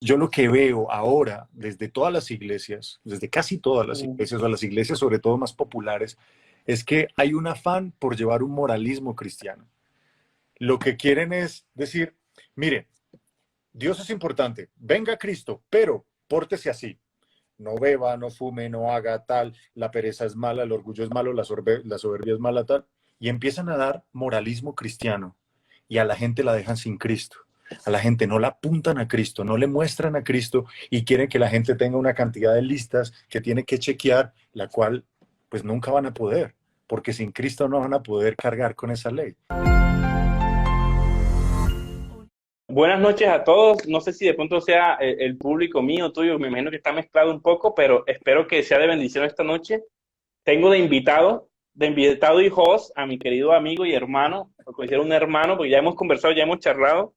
yo lo que veo ahora desde todas las iglesias, desde casi todas las Mm. iglesias, o las iglesias sobre todo más populares, es que hay un afán por llevar un moralismo cristiano. Lo que quieren es decir, mire, Dios es importante, venga Cristo, pero pórtese así. No beba, no fume, no haga tal, la pereza es mala, el orgullo es malo, la soberbia es mala, tal. Y empiezan a dar moralismo cristiano y a la gente la dejan sin Cristo. A la gente no la apuntan a Cristo, no le muestran a Cristo y quieren que la gente tenga una cantidad de listas que tiene que chequear, la cual pues nunca van a poder, porque sin Cristo no van a poder cargar con esa ley. Buenas noches a todos. No sé si de pronto sea el público mío, tuyo, me imagino que está mezclado un poco, pero espero que sea de bendición esta noche. Tengo de invitado y host a mi querido amigo y hermano, lo considero un hermano, porque ya hemos conversado, ya hemos charlado.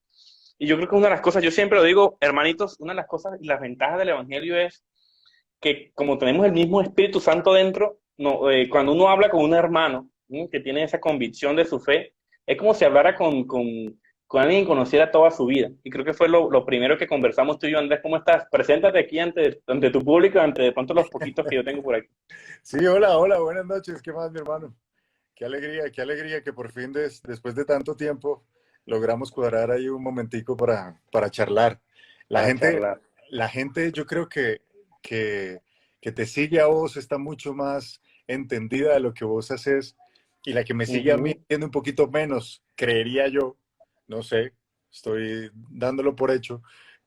Y yo creo que una de las cosas, yo siempre lo digo, hermanitos, una de las cosas y las ventajas del Evangelio es que como tenemos el mismo Espíritu Santo dentro, no, cuando uno habla con un hermano, ¿sí?, que tiene esa convicción de su fe, es como si hablara con alguien que conociera toda su vida. Y creo que fue lo primero que conversamos tú y yo, Andrés. ¿Cómo estás? Preséntate aquí ante tu público, ante de pronto los poquitos que yo tengo por aquí. Sí, hola, hola, buenas noches. ¿Qué más, mi hermano? Qué alegría que por fin después de tanto tiempo logramos cuadrar ahí un momentico para charlar. La Para gente, charlar. la gente yo creo que, que te sigue a vos está mucho más entendida de lo que vos haces y la que me sigue a mí Ujú. entiende un poquito menos, creería yo, no sé, estoy dándolo por hecho,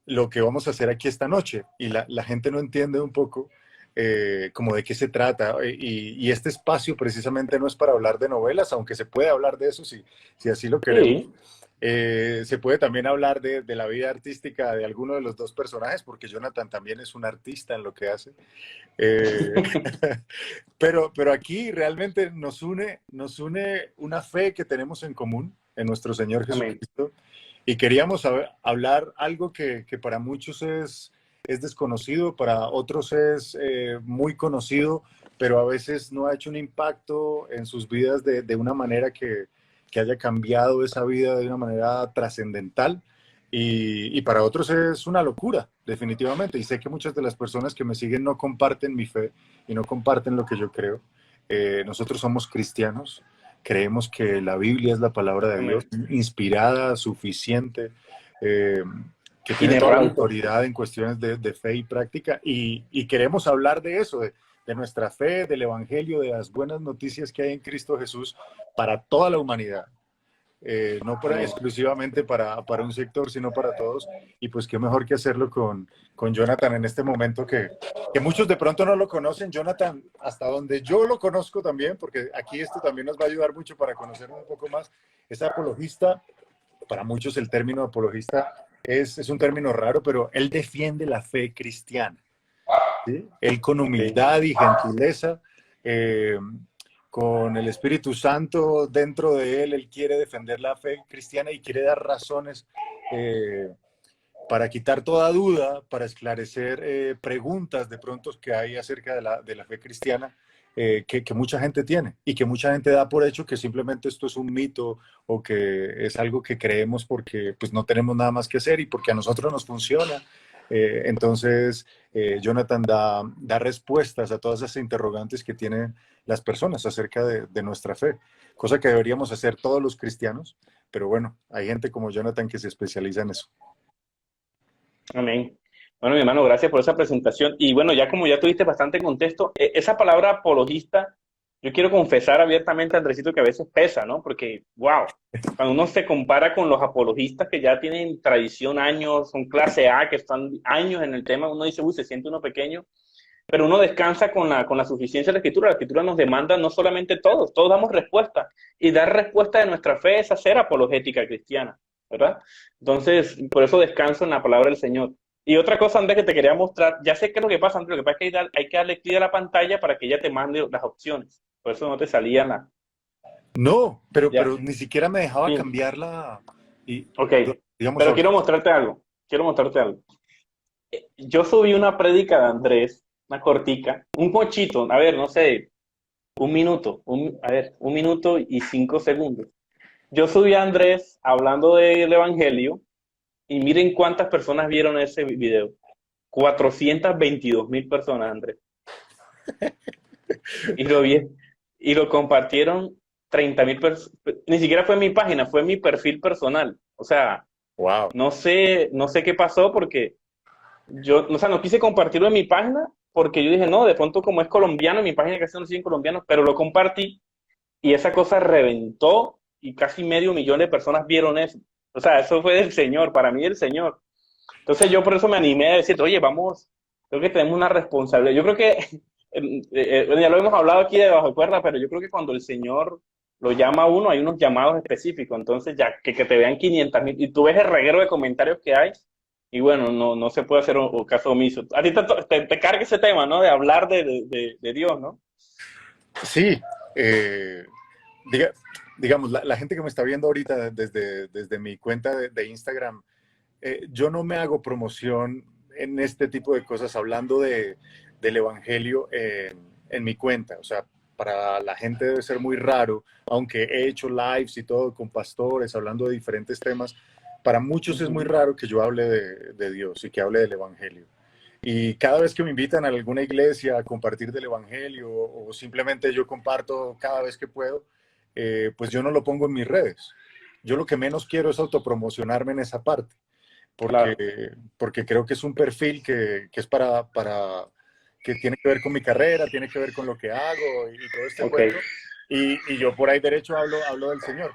lo que vamos a hacer aquí esta noche y la gente no entiende un poco como de qué se trata. Y este espacio precisamente no es para hablar de novelas, aunque se puede hablar de eso si así lo queremos. Sí. Se puede también hablar de la vida artística de alguno de los dos personajes, porque Jonathan también es un artista en lo que hace. Eh, pero aquí realmente nos une una fe que tenemos en común en nuestro Señor Amén. Jesucristo. Y queríamos hablar algo que para muchos es desconocido, para otros es muy conocido, pero a veces no ha hecho un impacto en sus vidas de una manera que haya cambiado esa vida de una manera trascendental. Y para otros es una locura, definitivamente. Y sé que muchas de las personas que me siguen no comparten mi fe y no comparten lo que yo creo. Nosotros somos cristianos, creemos que la Biblia es la palabra de Dios, Amén. inspirada, suficiente, eh, que tiene toda la Inerrante. autoridad en cuestiones de fe y práctica. Y queremos hablar de eso, de nuestra fe, del Evangelio, de las buenas noticias que hay en Cristo Jesús para toda la humanidad, no Amén. exclusivamente para un sector, sino para todos. Y pues qué mejor que hacerlo con Jonathan en este momento que muchos de pronto no lo conocen. Jonathan, hasta donde yo lo conozco también, porque aquí esto también nos va a ayudar mucho para conocernos un poco más, es apologista. Para muchos el término apologista es un término raro, pero él defiende la fe cristiana. ¿Sí? Él con Ok. humildad y gentileza, eh, con el Espíritu Santo dentro de él, él quiere defender la fe cristiana y quiere dar razones para quitar toda duda, para esclarecer preguntas de pronto que hay acerca de la fe cristiana que mucha gente tiene y que mucha gente da por hecho que simplemente esto es un mito o que es algo que creemos porque pues no tenemos nada más que hacer y porque a nosotros nos funciona. Entonces, Jonathan da respuestas a todas esas interrogantes que tienen las personas acerca de nuestra fe, cosa que deberíamos hacer todos los cristianos, pero bueno, hay gente como Jonathan que se especializa en eso. Amén. Bueno, mi hermano, gracias por esa presentación. Y bueno, ya como ya tuviste bastante contexto, esa palabra apologista, yo quiero confesar abiertamente, Andresito, que a veces pesa, ¿no? Porque, wow, cuando uno se compara con los apologistas que ya tienen tradición años, son clase A, que están años en el tema, uno dice, uy, se siente uno pequeño, pero uno descansa con la suficiencia de la Escritura. La Escritura nos demanda no solamente todos damos respuesta. Y dar respuesta de nuestra fe es hacer apologética cristiana, ¿verdad? Entonces, por eso descanso en la palabra del Señor. Y otra cosa, Andrés, que te quería mostrar, ya sé qué es lo que pasa, Andrés, lo que pasa es que hay que darle clic a la pantalla para que ella te mande las opciones. Por eso no te salían las... No, Ya, pero ni siquiera me dejaba sí. cambiarla y, Ok, digamos, pero quiero mostrarte algo. Quiero mostrarte algo. Yo subí una prédica de Andrés, una cortica, un pochito, a ver, no sé, un minuto, a ver, 1 minuto y 5 segundos. Yo subí a Andrés hablando del Evangelio Y miren cuántas personas vieron ese video. 422.000 personas, Andrés. Y lo vi, y lo compartieron 30.000 personas. Ni siquiera fue en mi página, fue en mi perfil personal. O sea, Wow. no sé qué pasó porque yo, o sea, no quise compartirlo en mi página porque yo dije, no, de pronto como es colombiano, en mi página casi no siguen colombianos, pero lo compartí y esa cosa reventó y casi medio millón de personas vieron eso. O sea, eso fue del Señor, para mí del Señor. Entonces yo por eso me animé a decir, oye, vamos, creo que tenemos una responsabilidad. Yo creo que, bueno, ya lo hemos hablado aquí de bajo cuerda, pero yo creo que cuando el Señor lo llama a uno, hay unos llamados específicos. Entonces ya que te vean 500.000 y tú ves el reguero de comentarios que hay y bueno, no se puede hacer un caso omiso. A ti te carga ese tema, ¿no? De hablar de Dios, ¿no? Sí, eh, diga- digamos, la gente que me está viendo ahorita desde mi cuenta de Instagram, yo no me hago promoción en este tipo de cosas hablando del Evangelio en mi cuenta. O sea, para la gente debe ser muy raro, aunque he hecho lives y todo con pastores hablando de diferentes temas. Para muchos es muy raro que yo hable de Dios y que hable del Evangelio. Y cada vez que me invitan a alguna iglesia a compartir del Evangelio o simplemente yo comparto cada vez que puedo, pues yo no lo pongo en mis redes. Yo lo que menos quiero es autopromocionarme en esa parte, porque, Claro. porque creo que es un perfil que es que tiene que ver con mi carrera, tiene que ver con lo que hago y todo este Ok. cuento. Y yo por ahí derecho hablo del Señor,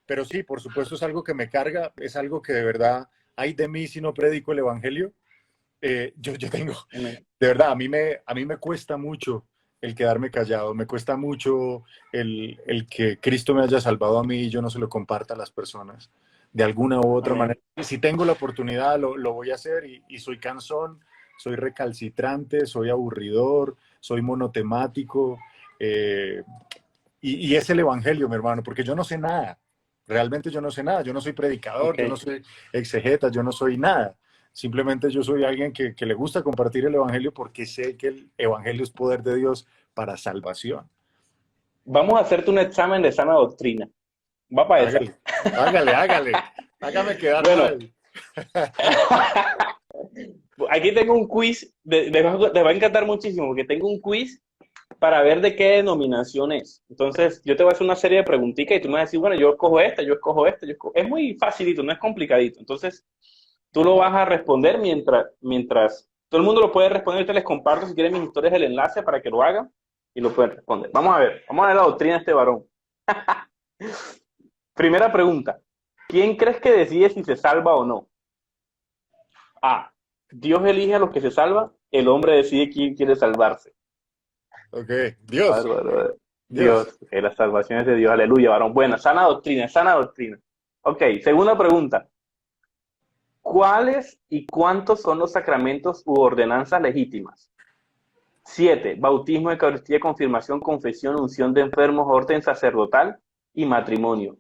pero sí, por supuesto es algo que me carga, es algo que de verdad hay de mí si no predico el Evangelio. Yo tengo, Amén. de verdad, a mí me cuesta mucho el quedarme callado, me cuesta mucho el que Cristo me haya salvado a mí y yo no se lo comparta a las personas de alguna u otra manera. Amén. Y si tengo la oportunidad, lo voy a hacer y soy cansón, soy recalcitrante, soy aburridor, soy monotemático. eh, y es el Evangelio, mi hermano, porque yo no sé nada. Realmente yo no sé nada. Yo no soy predicador, Ok. yo no soy exegeta, yo no soy nada. Simplemente yo soy alguien que le gusta compartir el Evangelio porque sé que el Evangelio es poder de Dios para salvación. Vamos a hacerte un examen de sana doctrina. Va para esa. Hágale, hágale. Hágame quedar Bueno, mal. aquí tengo un quiz, te va a encantar muchísimo, porque tengo un quiz para ver de qué denominación es. Entonces, yo te voy a hacer una serie de preguntitas y tú me vas a decir, bueno, yo escojo esta, yo escojo esta, Es muy facilito, no es complicadito. Entonces, tú lo vas a responder mientras todo el mundo lo puede responder. Yo te les comparto si quieren mis historias el enlace para que lo hagan y lo pueden responder. Vamos a ver la doctrina de este varón. Primera pregunta. ¿Quién crees que decide si se salva o no? A. Dios elige a los que se salvan, el hombre decide quién quiere salvarse. Ok, A ver, Dios, a ver, a ver. Dios. Dios, la salvación es de Dios, aleluya, varón. Buena, sana doctrina, sana doctrina. Ok, segunda pregunta. ¿Cuáles y cuántos son los sacramentos u ordenanzas legítimas? 7. Bautismo, Eucaristía, confirmación, confesión, unción de enfermos, orden sacerdotal y matrimonio.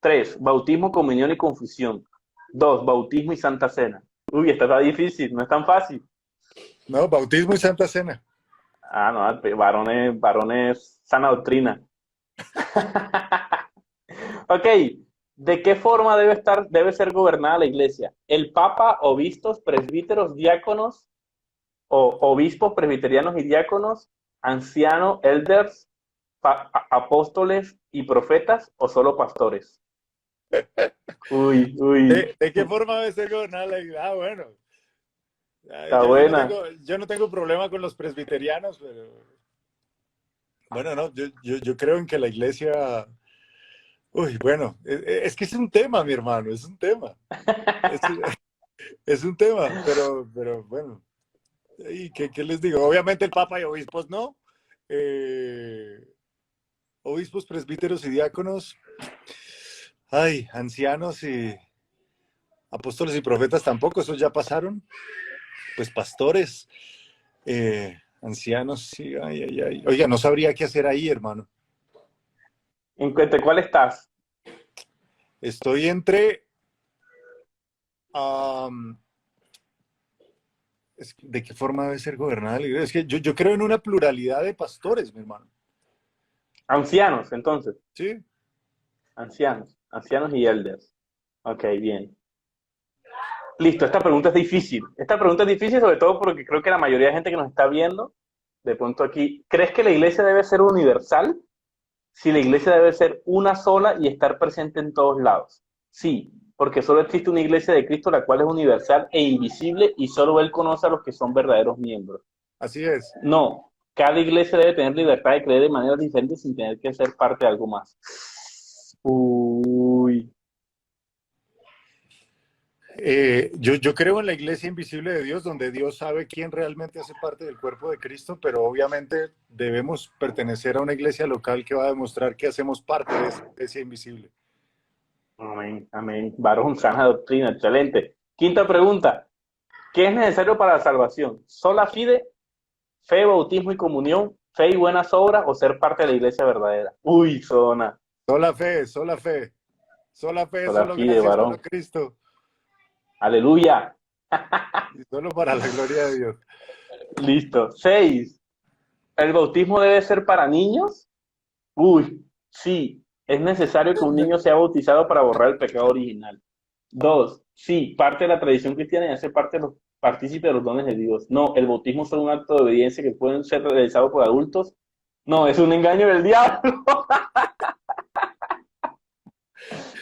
3. Bautismo, comunión y confusión. 2. Bautismo y santa cena. Uy, esta está difícil, no es tan fácil. No, bautismo y Santa Cena. Ah, no, varones, sana doctrina. Ok, ¿de qué forma debe ser gobernada la iglesia? ¿El papa, obispos, presbíteros, diáconos, o obispos, presbiterianos y diáconos, ancianos, elders, apóstoles y profetas, o solo pastores? Uy, uy, ¿De qué forma debe ser gobernada la iglesia? Ah, bueno. está buena. Yo no tengo problema con los presbiterianos, pero bueno, no, yo creo en que la iglesia, uy, bueno, es que es un tema, mi hermano, es un tema, es, es un tema, pero bueno, ¿y qué les digo? Obviamente el Papa y obispos no, eh, obispos, presbíteros y diáconos, ay, ancianos y apóstoles y profetas tampoco, esos ya pasaron, pues pastores, ancianos, sí, ay. Oiga, no sabría qué hacer ahí, hermano. ¿Entre cuál estás? Estoy entre um, ¿de qué forma debe ser gobernada la iglesia? Es que yo creo en una pluralidad de pastores, mi hermano. Ancianos, entonces. Sí, Ancianos y elders. Ok, bien. Listo, esta pregunta es difícil. Esta pregunta es difícil sobre todo porque creo que la mayoría de gente que nos está viendo, de pronto aquí, ¿crees que la iglesia debe ser universal? Si la iglesia debe ser una sola y estar presente en todos lados. Sí, porque solo existe una iglesia de Cristo, la cual es universal e invisible y solo Él conoce a los que son verdaderos miembros. Así es. No, cada iglesia debe tener libertad de creer de maneras diferentes sin tener que ser parte de algo más. Uy. Yo creo en la iglesia invisible de Dios, donde Dios sabe quién realmente hace parte del cuerpo de Cristo, pero obviamente debemos pertenecer a una iglesia local que va a demostrar que hacemos parte de esa iglesia invisible. Amén, amén. Varón, sana doctrina, excelente. Quinta pregunta. ¿Qué es necesario para la salvación? ¿Sola fide, fe, bautismo y comunión, fe y buenas obras o ser parte de la iglesia verdadera? Uy, zona. Sola fe, sola fe. Sola fe, Sola solo fide, gracias, solo varón. Cristo. Aleluya. Y solo para la gloria de Dios. Listo. 6. ¿El bautismo debe ser para niños? Uy, sí. Es necesario que un niño sea bautizado para borrar el pecado original. 2. Sí, parte de la tradición cristiana y hace parte de los partícipes de los dones de Dios. No, el bautismo es solo un acto de obediencia que pueden ser realizados por adultos. No, es un engaño del diablo.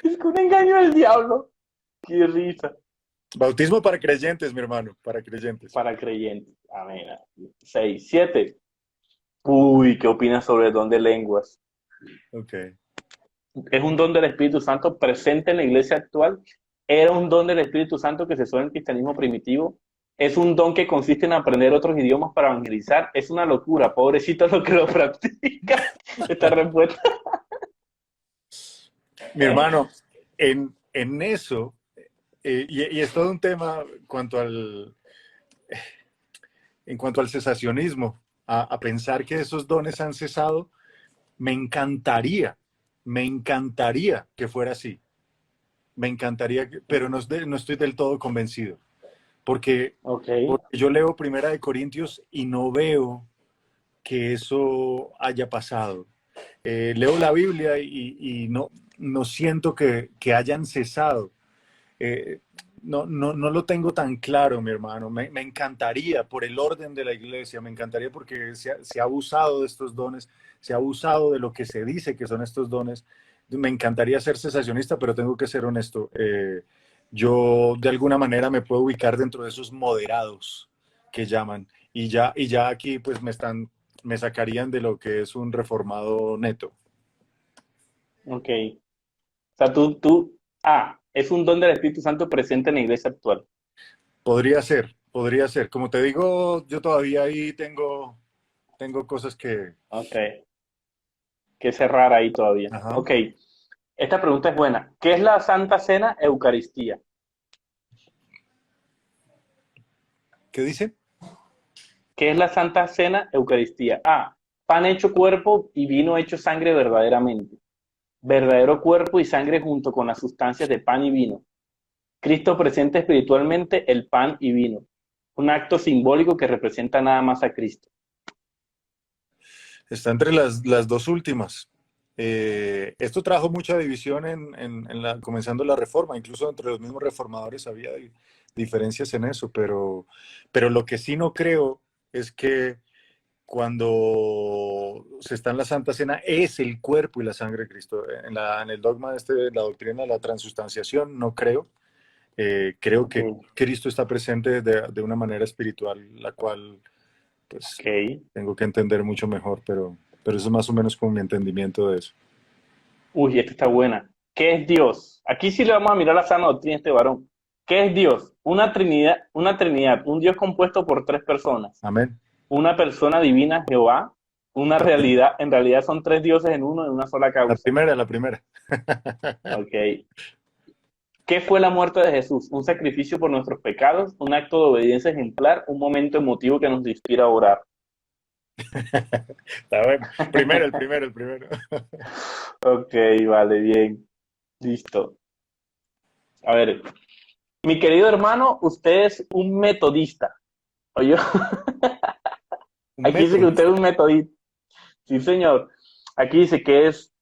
Es un engaño del diablo. Qué risa. Bautismo para creyentes, mi hermano, para creyentes. Para creyentes. Amén. 6. 7. Uy, ¿qué opinas sobre el don de lenguas? Ok. Es un don del Espíritu Santo presente en la iglesia actual. Era un don del Espíritu Santo que se usó en el cristianismo primitivo. Es un don que consiste en aprender otros idiomas para evangelizar. Es una locura. Pobrecito lo que lo practica. Esta respuesta. Mi hermano, en eso, y es todo un tema en cuanto al cesacionismo, a pensar que esos dones han cesado, me encantaría que fuera así. Me encantaría, pero no estoy del todo convencido. Porque, Okay. porque yo leo Primera de Corintios y no veo que eso haya pasado. Leo la Biblia y no siento que hayan cesado. No lo tengo tan claro, mi hermano. Me encantaría por el orden de la iglesia, me encantaría porque se ha abusado de estos dones, se ha abusado de lo que se dice que son estos dones. Me encantaría ser cesacionista, pero tengo que ser honesto. Yo de alguna manera me puedo ubicar dentro de esos moderados que llaman. Y ya aquí pues me sacarían de lo que es un reformado neto. Ok. O sea, es un don del Espíritu Santo presente en la iglesia actual. Podría ser, podría ser. Como te digo, yo todavía ahí tengo cosas que... Ok. Que cerrar ahí todavía. Ajá. Ok. Esta pregunta es buena. ¿Qué es la Santa Cena Eucaristía? ¿Qué dice? ¿Qué es la Santa Cena Eucaristía? A. Pan hecho cuerpo y vino hecho sangre verdaderamente. Verdadero cuerpo y sangre junto con las sustancias de pan y vino. Cristo presente espiritualmente el pan y vino. Un acto simbólico que representa nada más a Cristo. Está entre las dos últimas. Esto trajo mucha división comenzando la reforma, incluso entre los mismos reformadores había diferencias en eso, pero lo que sí no creo es que cuando se está en la Santa Cena es el cuerpo y la sangre de Cristo. En el dogma de la doctrina de la transustanciación no creo. Creo que Cristo está presente de una manera espiritual, la cual pues tengo que entender mucho mejor, pero eso es más o menos como mi entendimiento de eso. Uy, esta está buena. ¿Qué es Dios? Aquí sí le vamos a mirar la sana doctrina a este varón. ¿Qué es Dios? Una trinidad, un Dios compuesto por tres personas. Amén. Una persona divina, Jehová, una realidad, en realidad son tres dioses en uno, en una sola causa. La primera. Ok. ¿Qué fue la muerte de Jesús? Un sacrificio por nuestros pecados, un acto de obediencia ejemplar, un momento emotivo que nos inspira a orar. Está bueno. El primero. Ok, vale, bien. Listo. A ver, mi querido hermano, usted es un metodista. ¿Oye? Aquí dice que usted es un metodista. Sí, señor. Aquí dice que es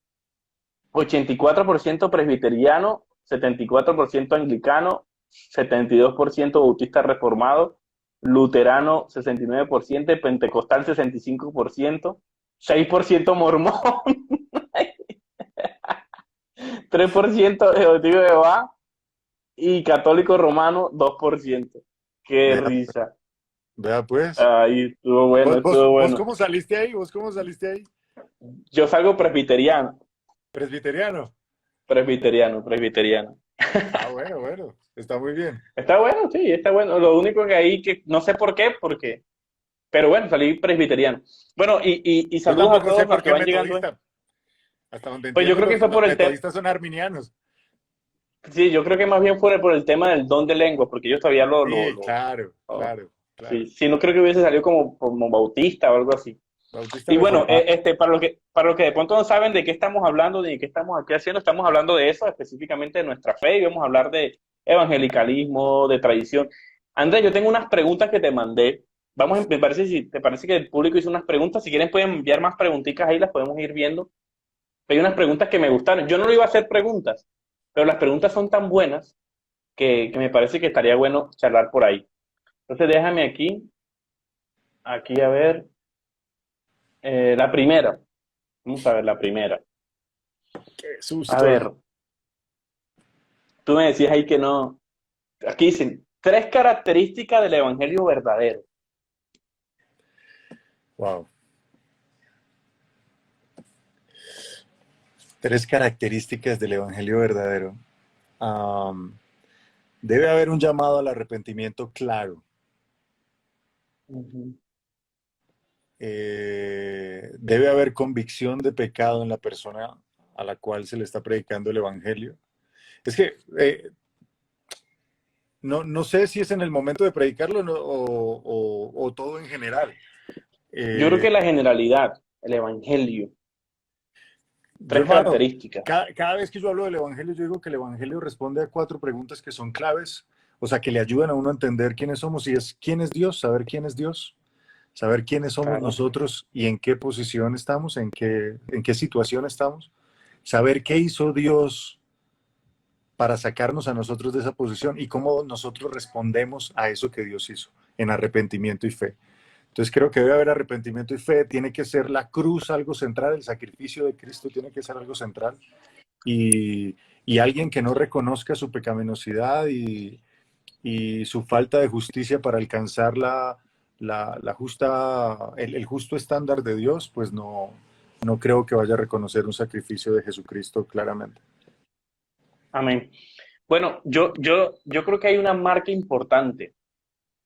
84% presbiteriano, 74% anglicano, 72% bautista reformado, luterano 69%, pentecostal 65%, 6% mormón, 3% de testigo de Jehová y católico romano 2%. Qué Vea, risa. vea pues. Ay, estuvo bueno, estuvo ¿Vos bueno. cómo saliste ahí? ¿Vos cómo saliste ahí? Yo salgo presbiteriano, Presbiteriano. presbiteriano, presbiteriano. Ah, bueno, bueno. Está muy bien. Está bueno, sí, está bueno. Lo único que ahí que no sé por qué, porque, pero bueno, salí presbiteriano. Bueno, y Yo saludos a tampoco sé todos los por que qué van llegando. metodista. Hasta donde Pues yo entiendo, creo que fue los por el tema, metodistas son arminianos. sí, yo creo que más bien fue por el tema del don de lengua, porque ellos todavía Sí, claro, lo- claro, claro. sí, sí, no creo que hubiese salido como bautista o algo así. Bautista Y bueno, reformado. para los que de pronto no saben de qué estamos hablando, ni de qué estamos aquí haciendo, estamos hablando de eso, específicamente de nuestra fe, y vamos a hablar de evangelicalismo, de tradición. Andrés, yo tengo unas preguntas que te mandé. Me parece, si te parece que el público hizo unas preguntas, si quieren pueden enviar más preguntitas ahí, las podemos ir viendo. Hay unas preguntas que me gustaron. Yo no lo iba a hacer preguntas, pero las preguntas son tan buenas que me parece que estaría bueno charlar por ahí. Entonces déjame aquí a ver, la primera. Vamos a ver la primera. Qué A susto. ver, tú me decías ahí que no. Aquí dicen, tres características del evangelio verdadero. Wow. Tres características del evangelio verdadero. Am, Debe haber un llamado al arrepentimiento claro. Ujú. Debe haber convicción de pecado en la persona a la cual se le está predicando el evangelio. Es que no sé si es en el momento de predicarlo o todo en general. Yo creo Eh, que la generalidad, el evangelio, yo, tres hermano, características. cada vez que yo hablo del evangelio, yo digo que el evangelio responde a cuatro preguntas que son claves, o sea, que le ayudan a uno a entender quiénes somos, y es quién es Dios, saber quién es Dios, saber quiénes somos Claro. nosotros y en qué posición estamos, en qué situación estamos, saber qué hizo Dios para sacarnos a nosotros de esa posición y cómo nosotros respondemos a eso que Dios hizo en arrepentimiento y fe. Entonces creo que debe haber arrepentimiento y fe, tiene que ser la cruz algo central, el sacrificio de Cristo tiene que ser algo central y alguien que no reconozca su pecaminosidad y su falta de justicia para alcanzar el justo estándar de Dios, pues no creo que vaya a reconocer un sacrificio de Jesucristo claramente. Amén. Bueno, yo creo que hay una marca importante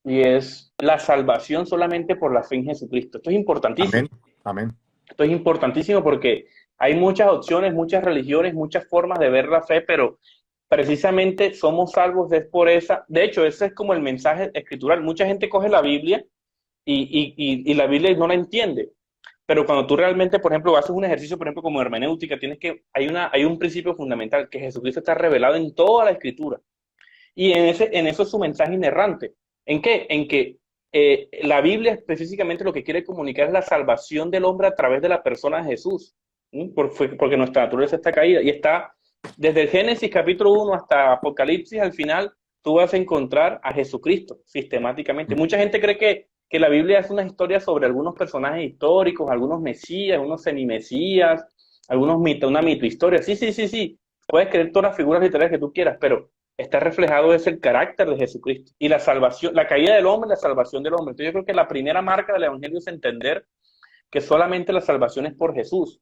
y es la salvación solamente por la fe en Jesucristo. Esto es Amén, importantísimo. amén. Esto es importantísimo porque hay muchas opciones, muchas religiones, muchas formas de ver la fe, pero precisamente somos salvos es por esa. De hecho, ese es como el mensaje escritural. Mucha gente coge la Biblia y la Biblia no la entiende. Pero cuando tú realmente, por ejemplo, haces un ejercicio, por ejemplo, como hermenéutica, hay un principio fundamental, que Jesucristo está revelado en toda la escritura. Y en eso es su mensaje inerrante. ¿En qué? En que la Biblia específicamente lo que quiere comunicar es la salvación del hombre a través de la persona de Jesús. Porque nuestra naturaleza está caída y está desde el Génesis capítulo 1 hasta Apocalipsis al final, tú vas a encontrar a Jesucristo sistemáticamente. Mucha gente cree que la Biblia es una historia sobre algunos personajes históricos, algunos mesías, algunos semimesías, una mitohistoria. Sí, sí, sí, sí. Puedes creer todas las figuras literarias que tú quieras, pero está reflejado es el carácter de Jesucristo y la salvación, la caída del hombre, la salvación del hombre. Entonces yo creo que la primera marca del evangelio es entender que solamente la salvación es por Jesús.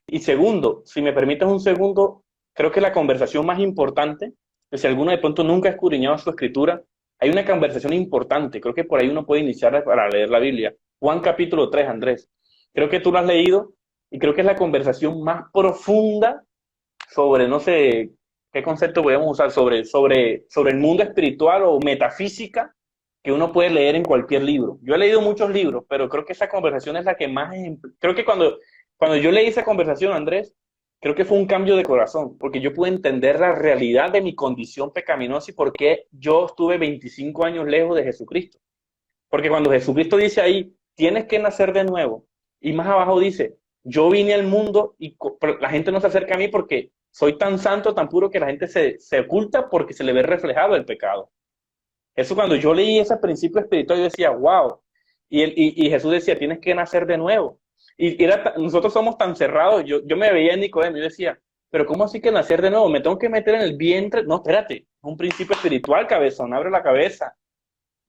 Y segundo, si me permites un segundo, creo que la conversación más importante, que si alguno de pronto nunca ha escudriñado su escritura, hay una conversación importante, creo que por ahí uno puede iniciar para leer la Biblia. Juan capítulo 3, Andrés. Creo que tú lo has leído y creo que es la conversación más profunda sobre, no sé qué concepto podemos usar, sobre el mundo espiritual o metafísica que uno puede leer en cualquier libro. Yo he leído muchos libros, pero creo que esa conversación es la que más... Creo que cuando yo leí esa conversación, Andrés, creo que fue un cambio de corazón, porque yo pude entender la realidad de mi condición pecaminosa y por qué yo estuve 25 años lejos de Jesucristo. Porque cuando Jesucristo dice ahí, tienes que nacer de nuevo, y más abajo dice, yo vine al mundo y la gente no se acerca a mí porque soy tan santo, tan puro que la gente se oculta porque se le ve reflejado el pecado. Eso cuando yo leí ese principio espiritual, yo decía, wow. Y Jesús decía, tienes que nacer de nuevo. Nosotros somos tan cerrados. Yo me veía en Nicodemo y yo decía, pero ¿cómo así que nacer de nuevo? ¿Me tengo que meter en el vientre? No, espérate, es un principio espiritual, cabezón, abre la cabeza.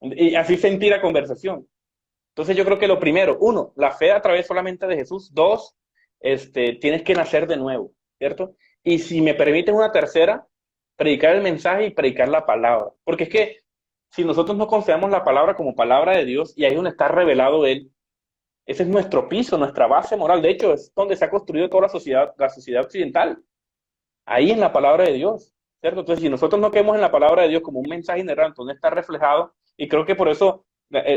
Y así sentí la conversación. Entonces yo creo que lo primero, uno, la fe a través solamente de Jesús. Dos, tienes que nacer de nuevo, ¿cierto? Y si me permiten una tercera, predicar el mensaje y predicar la palabra. Porque es que si nosotros no consideramos la palabra como palabra de Dios y ahí es donde está revelado Él, ese es nuestro piso, nuestra base moral. De hecho, es donde se ha construido toda la sociedad occidental. Ahí en la palabra de Dios, ¿cierto? Entonces, si nosotros no creemos en la palabra de Dios como un mensaje inerrante, donde está reflejado, y creo que por eso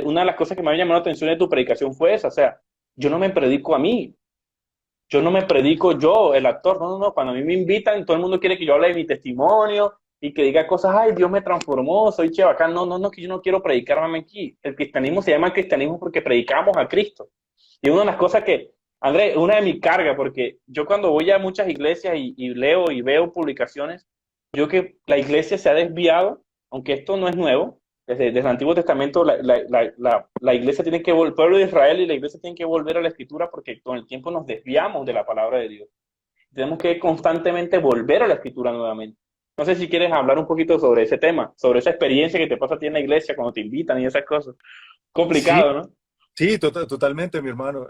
una de las cosas que me ha llamado la atención de tu predicación fue esa, o sea, yo no me predico a mí, yo no me predico yo, el actor, no, no, no, cuando a mí me invitan, todo el mundo quiere que yo hable de mi testimonio y que diga cosas, ay, Dios me transformó, soy chévere, no, no, no, que yo no quiero predicarme aquí. El cristianismo se llama cristianismo porque predicamos a Cristo. Y una de las cosas que, André, una de mis cargas, porque yo cuando voy a muchas iglesias y leo y veo publicaciones, yo que la iglesia se ha desviado, aunque esto no es nuevo, desde el Antiguo Testamento la iglesia tiene que volver, el pueblo de Israel y la iglesia tienen que volver a la escritura porque con el tiempo nos desviamos de la palabra de Dios. Tenemos que constantemente volver a la escritura nuevamente. No sé si quieres hablar un poquito sobre ese tema, sobre esa experiencia que te pasa a ti en la iglesia cuando te invitan y esas cosas. Sí, Complicado, ¿no? sí, totalmente, mi hermano.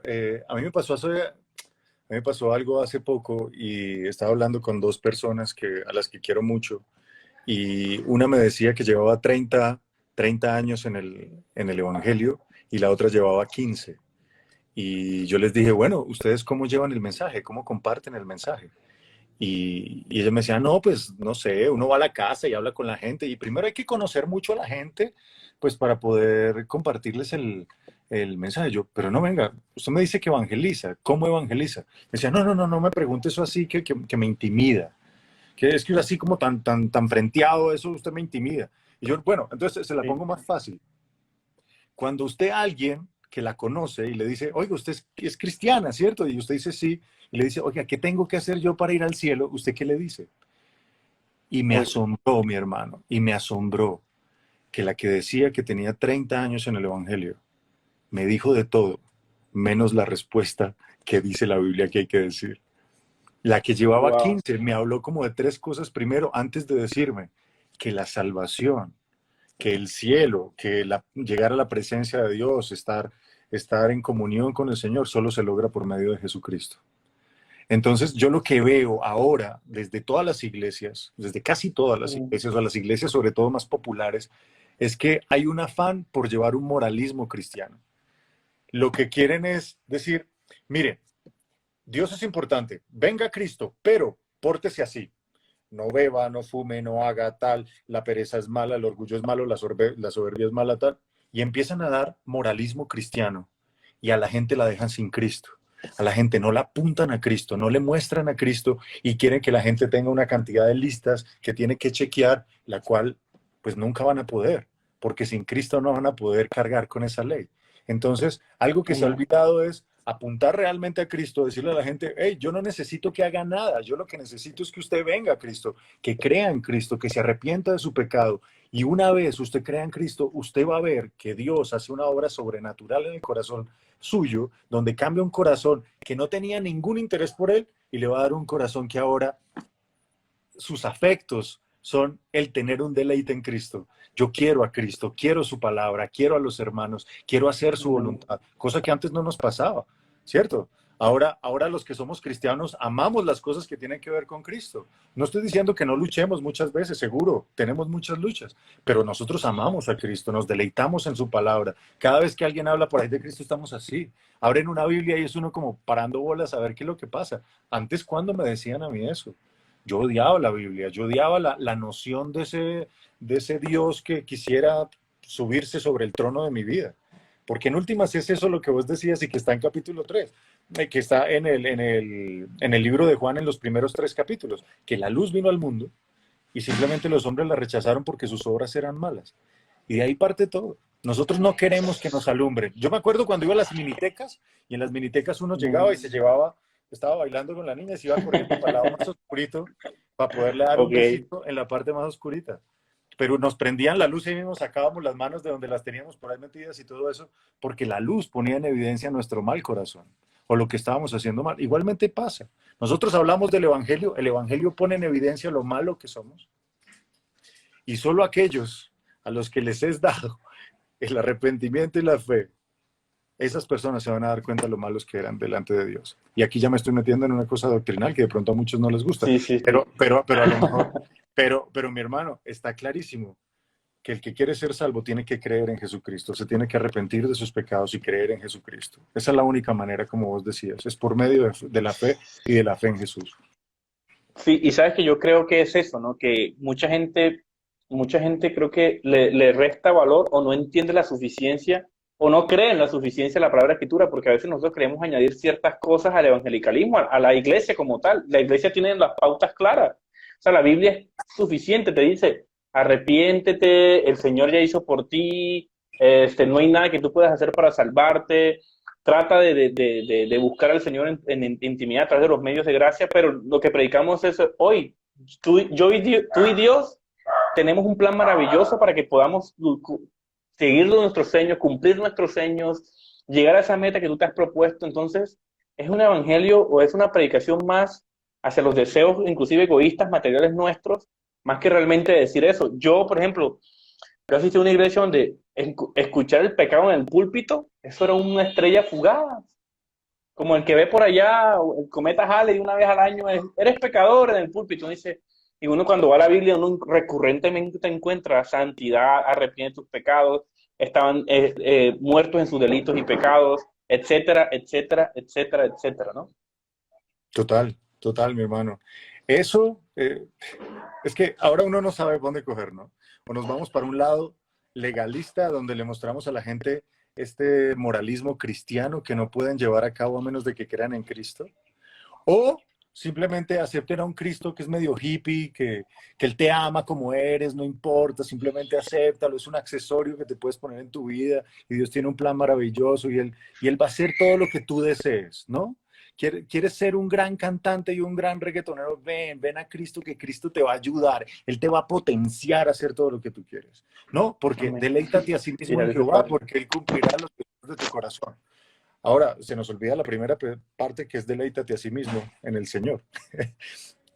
A mí me pasó algo hace poco y estaba hablando con dos personas a las que quiero mucho y una me decía que llevaba 30 años en el Evangelio y la otra llevaba 15. Y yo les dije, bueno, ¿ustedes cómo llevan el mensaje? ¿Cómo comparten el mensaje? Y ella me decía, no, pues no sé, uno va a la casa y habla con la gente y primero hay que conocer mucho a la gente, pues para poder compartirles el mensaje. Yo, pero no, venga, usted me dice que evangeliza, ¿cómo evangeliza? Me decía, no, no, no, no me pregunte eso así que me intimida, que es que así como tan frenteado, eso usted me intimida. Y yo, bueno, entonces se la Sí. pongo más fácil. Cuando usted a alguien que la conoce y le dice, oiga, usted es cristiana, ¿cierto? Y usted dice sí, y le dice, oiga, ¿qué tengo que hacer yo para ir al cielo? ¿Usted qué le dice? Y me Uy, asombró, mi hermano, y me asombró que la que decía que tenía 30 años en el Evangelio me dijo de todo, menos la respuesta que dice la Biblia que hay que decir. La que llevaba wow. 15 me habló como de tres cosas primero antes de decirme que la salvación, que el cielo, llegar a la presencia de Dios, estar en comunión con el Señor, solo se logra por medio de Jesucristo. Entonces, yo lo que veo ahora, desde todas las iglesias, desde casi todas las iglesias, o las iglesias sobre todo más populares, es que hay un afán por llevar un moralismo cristiano. Lo que quieren es decir, mire, Dios es importante, venga Cristo, pero pórtese así. No beba, no fume, no haga tal, la pereza es mala, el orgullo es malo, la soberbia es mala, tal. Y empiezan a dar moralismo cristiano y a la gente la dejan sin Cristo. A la gente no la apuntan a Cristo, no le muestran a Cristo y quieren que la gente tenga una cantidad de listas que tiene que chequear, la cual pues nunca van a poder, porque sin Cristo no van a poder cargar con esa ley. Entonces, algo que se ha olvidado es apuntar realmente a Cristo, decirle a la gente, hey, yo no necesito que haga nada, yo lo que necesito es que usted venga a Cristo, que crea en Cristo, que se arrepienta de su pecado. Y una vez usted crea en Cristo, usted va a ver que Dios hace una obra sobrenatural en el corazón suyo, donde cambia un corazón que no tenía ningún interés por él y le va a dar un corazón que ahora sus afectos son el tener un deleite en Cristo. Yo quiero a Cristo, quiero su palabra, quiero a los hermanos, quiero hacer su voluntad, cosa que antes no nos pasaba, ¿cierto? Ahora los que somos cristianos amamos las cosas que tienen que ver con Cristo. No estoy diciendo que no luchemos muchas veces, seguro, tenemos muchas luchas, pero nosotros amamos a Cristo, nos deleitamos en su palabra. Cada vez que alguien habla por ahí de Cristo estamos así. Abren una Biblia y es uno como parando bolas a ver qué es lo que pasa. Antes, ¿cuándo me decían a mí eso? Yo odiaba la Biblia, yo odiaba la noción de ese Dios que quisiera subirse sobre el trono de mi vida. Porque en últimas es eso lo que vos decías y que está en capítulo 3, que está en el libro de Juan en los primeros 3 capítulos, que la luz vino al mundo y simplemente los hombres la rechazaron porque sus obras eran malas. Y de ahí parte todo. Nosotros no queremos que nos alumbren. Yo me acuerdo cuando iba a las minitecas y en las minitecas uno llegaba y se llevaba estaba bailando con la niña y se iba corriendo para el lado más oscurito para poderle dar un Ok. besito en la parte más oscurita. Pero nos prendían la luz y mismo sacábamos las manos de donde las teníamos por ahí metidas y todo eso, porque la luz ponía en evidencia nuestro mal corazón o lo que estábamos haciendo mal. Igualmente pasa. Nosotros hablamos del Evangelio, el Evangelio pone en evidencia lo malo que somos y solo aquellos a los que les es dado el arrepentimiento y la fe, esas personas se van a dar cuenta de lo malos que eran delante de Dios. Y aquí ya me estoy metiendo en una cosa doctrinal que de pronto a muchos no les gusta, Sí, sí, sí. pero a lo mejor, pero mi hermano, está clarísimo que el que quiere ser salvo tiene que creer en Jesucristo, se tiene que arrepentir de sus pecados y creer en Jesucristo. Esa es la única manera, como vos decías, es por medio de la fe y de la fe en Jesús. Sí, y sabes que yo creo que es eso, ¿no? Que mucha gente creo que le resta valor o no entiende la suficiencia o no cree en la suficiencia de la palabra escritura, porque a veces nosotros queremos añadir ciertas cosas al evangelicalismo, a la iglesia como tal. La iglesia tiene las pautas claras. O sea, la Biblia es suficiente, te dice, arrepiéntete, el Señor ya hizo por ti, no hay nada que tú puedas hacer para salvarte. Trata de buscar al Señor en intimidad a través de los medios de gracia, pero lo que predicamos es hoy, tú y Dios tenemos un plan maravilloso para que podamos seguir nuestros sueños, cumplir nuestros sueños, llegar a esa meta que tú te has propuesto. Entonces, es un evangelio o es una predicación más hacia los deseos, inclusive egoístas, materiales nuestros, más que realmente decir eso. Yo, por ejemplo, yo asistí a una iglesia donde escuchar el pecado en el púlpito, eso era una estrella fugaz. Como el que ve por allá, el cometa Halley una vez al año, eres pecador en el púlpito. Dice, y uno cuando va a la Biblia, uno recurrentemente encuentra santidad, arrepiente tus pecados, estaban muertos en sus delitos y pecados, etcétera, etcétera, etcétera, etcétera, ¿no? Total, total, mi hermano. Eso, es que ahora uno no sabe dónde coger, ¿no? O nos vamos para un lado legalista, donde le mostramos a la gente este moralismo cristiano que no pueden llevar a cabo a menos de que crean en Cristo, o simplemente acepten a un Cristo que es medio hippie, que Él te ama como eres, no importa, simplemente acéptalo, es un accesorio que te puedes poner en tu vida y Dios tiene un plan maravilloso y él va a hacer todo lo que tú desees, ¿no? ¿Quieres ser un gran cantante y un gran reggaetonero? Ven a Cristo, que Cristo te va a ayudar, Él te va a potenciar a hacer todo lo que tú quieres, ¿no? Porque Amén. deleítate a sí mismo en Fíjate ese Jehová, paso. porque Él cumplirá los deseos de tu corazón. Ahora, se nos olvida la primera parte, que es deleítate a sí mismo en el Señor.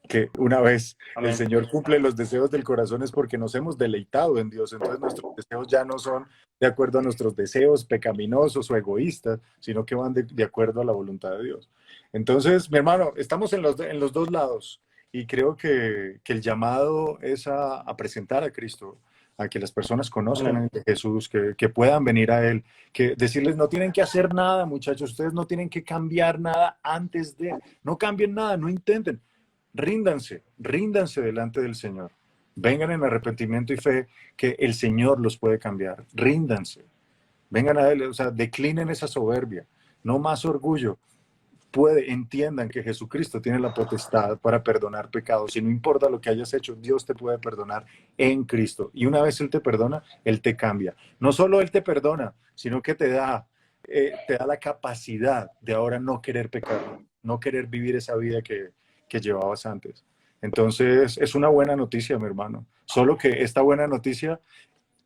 Que una vez el Amén. Señor cumple los deseos del corazón es porque nos hemos deleitado en Dios. Entonces nuestros deseos ya no son de acuerdo a nuestros deseos pecaminosos o egoístas, sino que van de acuerdo a la voluntad de Dios. Entonces, mi hermano, estamos en los dos lados y creo que el llamado es a presentar a Cristo, a que las personas conozcan Amén. a Jesús, que puedan venir a Él, que decirles no tienen que hacer nada, muchachos, ustedes no tienen que cambiar nada antes de, no cambien nada, no intenten. Ríndanse delante del Señor. Vengan en arrepentimiento y fe que el Señor los puede cambiar. Ríndanse. Vengan a Él, o sea, declinen esa soberbia. No más orgullo. Entiendan que Jesucristo tiene la potestad para perdonar pecados. Y no importa lo que hayas hecho, Dios te puede perdonar en Cristo. Y una vez Él te perdona, Él te cambia. No solo Él te perdona, sino que te da la capacidad de ahora no querer pecar, no querer vivir esa vida que llevabas antes. Entonces, es una buena noticia, mi hermano. Solo que esta buena noticia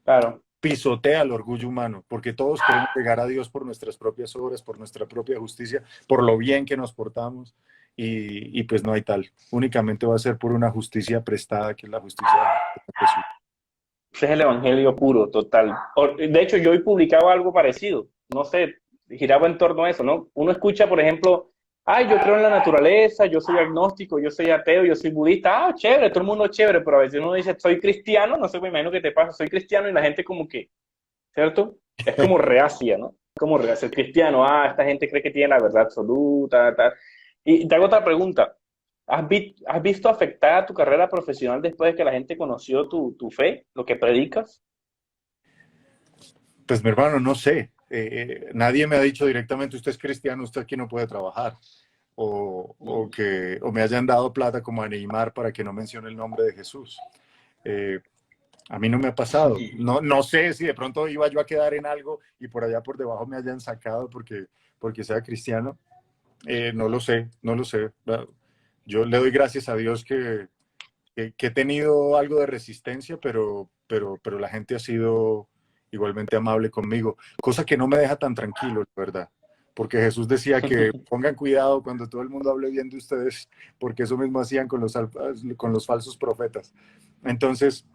Claro. pisotea el orgullo humano, porque todos queremos llegar a Dios por nuestras propias obras, por nuestra propia justicia, por lo bien que nos portamos, y pues no hay tal. Únicamente va a ser por una justicia prestada, que es la justicia de Jesús. Ese es el evangelio puro, total. De hecho, yo hoy publicaba algo parecido. No sé, giraba en torno a eso, ¿no? Uno escucha, por ejemplo, ay, yo creo en la naturaleza, yo soy agnóstico, yo soy ateo, yo soy budista. Ah, chévere, todo el mundo es chévere, pero a veces uno dice, soy cristiano, no sé, me imagino que te pasa, soy cristiano, y la gente como que, ¿cierto? Es como reacia, ¿no? Como reacia. El cristiano, esta gente cree que tiene la verdad absoluta, tal. Y te hago otra pregunta. ¿Has visto afectada tu carrera profesional después de que la gente conoció tu fe, lo que predicas? Pues mi hermano, no sé. Nadie me ha dicho directamente, usted es cristiano, usted aquí no puede trabajar. O me hayan dado plata como a Neymar para que no mencione el nombre de Jesús. A mí no me ha pasado. No sé si de pronto iba yo a quedar en algo y por allá por debajo me hayan sacado porque sea cristiano. No lo sé, no lo sé. Yo le doy gracias a Dios que he tenido algo de resistencia, pero la gente ha sido igualmente amable conmigo, cosa que no me deja tan tranquilo, la verdad. Porque Jesús decía que pongan cuidado cuando todo el mundo hable bien de ustedes, porque eso mismo hacían con los falsos profetas. Entonces,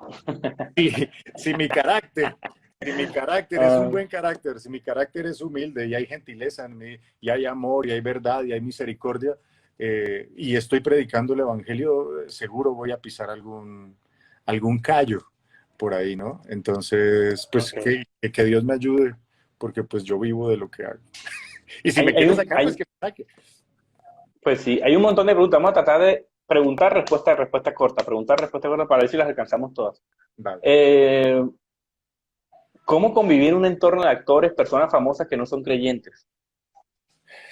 si, si mi carácter, si mi carácter es un Ah, buen carácter, si mi carácter es humilde y hay gentileza en mí, y hay amor, y hay verdad, y hay misericordia, y estoy predicando el evangelio, seguro voy a pisar algún callo por ahí, ¿no? Entonces, pues ok. que Dios me ayude, porque pues yo vivo de lo que hago. Y si Hay, me hay quiere un, sacar, pues hay, que me saque. pues sí, hay un montón de preguntas. Vamos a tratar de preguntar, respuesta corta, preguntar, respuesta corta para ver si las alcanzamos todas. Vale. Eh, ¿Cómo convivir en un entorno de actores, personas famosas que no son creyentes?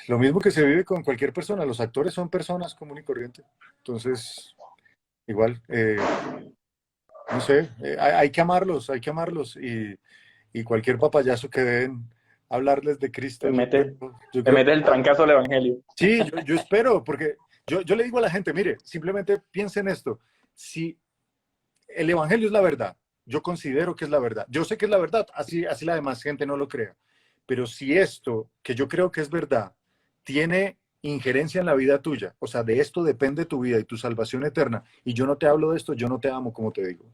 Lo mismo que se vive con cualquier persona, los actores son personas común y corriente. Entonces, igual, no sé, hay que amarlos y cualquier papayazo que den hablarles de Cristo, Te metes, yo te creo, metes el trancazo del evangelio. sí, yo espero, porque yo le digo a la gente, mire, simplemente piensen esto, si el Evangelio es la verdad, yo considero que es la verdad, yo sé que es la verdad, así la demás gente no lo crea, pero si esto, que yo creo que es verdad, tiene injerencia en la vida tuya, o sea, de esto depende tu vida y tu salvación eterna, y yo no te hablo de esto, yo no te amo como te digo.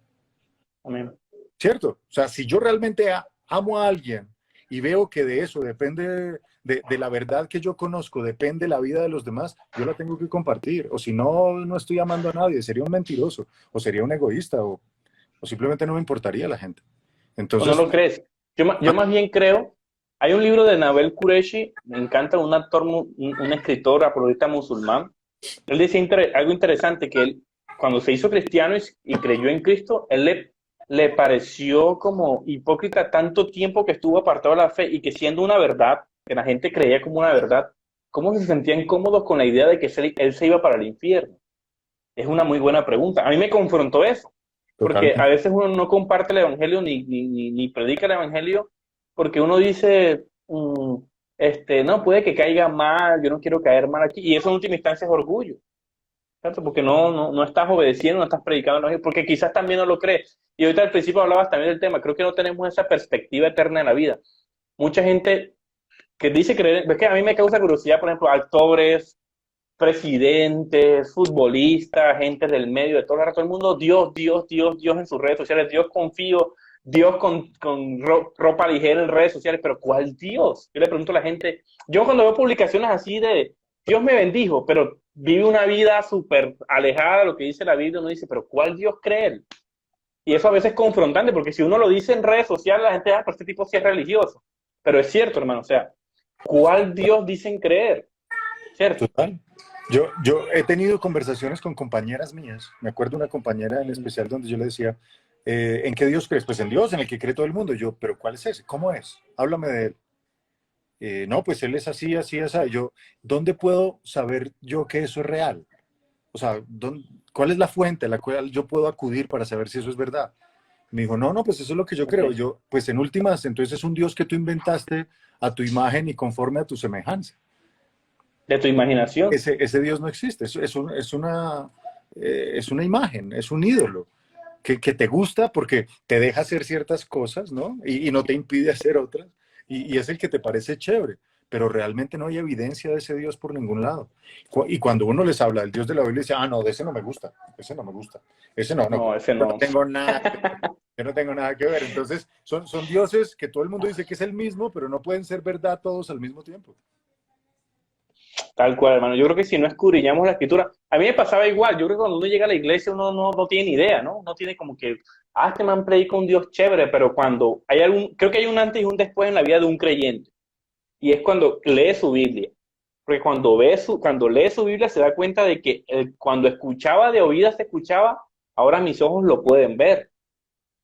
Amén. ¿Cierto? O sea, si yo realmente amo a alguien y veo que de eso depende, de la verdad que yo conozco, depende la vida de los demás, yo la tengo que compartir. O si no, no estoy amando a nadie, sería un mentiroso, o sería un egoísta, o simplemente no me importaría la gente. ¿O no Entonces, lo crees? Yo más bien creo, hay un libro de Nabil Qureshi, me encanta, un actor, un escritor, apologista musulmán. Él decía algo interesante, que él, cuando se hizo cristiano y creyó en Cristo, le pareció como hipócrita tanto tiempo que estuvo apartado de la fe y que siendo una verdad, que la gente creía como una verdad, ¿cómo se sentían cómodos con la idea de que él se iba para el infierno? Es una muy buena pregunta. A mí me confrontó eso, porque a totalmente. veces uno no comparte el evangelio ni predica el evangelio, porque uno dice, no, puede que caiga mal, yo no quiero caer mal aquí, y eso en última instancia es orgullo, ¿cierto? Porque no estás obedeciendo, no estás predicando el evangelio, porque quizás también no lo crees. Y ahorita al principio hablabas también del tema, creo que no tenemos esa perspectiva eterna de la vida. Mucha gente que dice creer, es que a mí me causa curiosidad, por ejemplo, actores, presidentes, futbolistas, gente del medio, de todo el mundo, Dios, Dios, Dios, Dios en sus redes sociales, Dios confío, Dios con ropa ligera en redes sociales, pero ¿cuál Dios? Yo le pregunto a la gente, yo cuando veo publicaciones así de Dios me bendijo, pero vive una vida súper alejada de lo que dice la Biblia, uno dice, pero ¿cuál Dios cree él? Y eso a veces es confrontante, porque si uno lo dice en redes sociales, la gente, pero este tipo sí es religioso. Pero es cierto, hermano, o sea, ¿cuál Dios dicen creer? ¿Cierto? Total. Yo he tenido conversaciones con compañeras mías. Me acuerdo una compañera en especial donde yo le decía, ¿en qué Dios crees? Pues en Dios, en el que cree todo el mundo. Yo, ¿pero cuál es ese? ¿Cómo es? Háblame de él. No, pues él es así, así, así. Yo, ¿dónde puedo saber yo que eso es real? O sea, ¿cuál es la fuente a la cual yo puedo acudir para saber si eso es verdad? Me dijo, no, no, pues eso es lo que yo creo. Okay. Yo, pues en últimas, entonces es un Dios que tú inventaste a tu imagen y conforme a tu semejanza. De tu imaginación. Ese Dios no existe, es una imagen, es un ídolo que te gusta porque te deja hacer ciertas cosas, ¿no? Y no te impide hacer otras, y es el que te parece chévere, pero realmente no hay evidencia de ese Dios por ningún lado. Y cuando uno les habla del Dios de la Biblia, dice, ah, no, de ese no me gusta, ese no me gusta, ese no, no, No, ese yo no no. tengo nada que ver. Yo no tengo nada que ver. Entonces, son dioses que todo el mundo dice que es el mismo, pero no pueden ser verdad todos al mismo tiempo. Tal cual, hermano. Yo creo que si no escudriñamos la escritura, a mí me pasaba igual. Yo creo que cuando uno llega a la iglesia uno no tiene ni idea, ¿no? No tiene como que, este man predica un Dios chévere, pero cuando hay creo que hay un antes y un después en la vida de un creyente. Y es cuando lee su Biblia. Porque cuando lee su Biblia se da cuenta de que cuando escuchaba de oídas se escuchaba, ahora mis ojos lo pueden ver.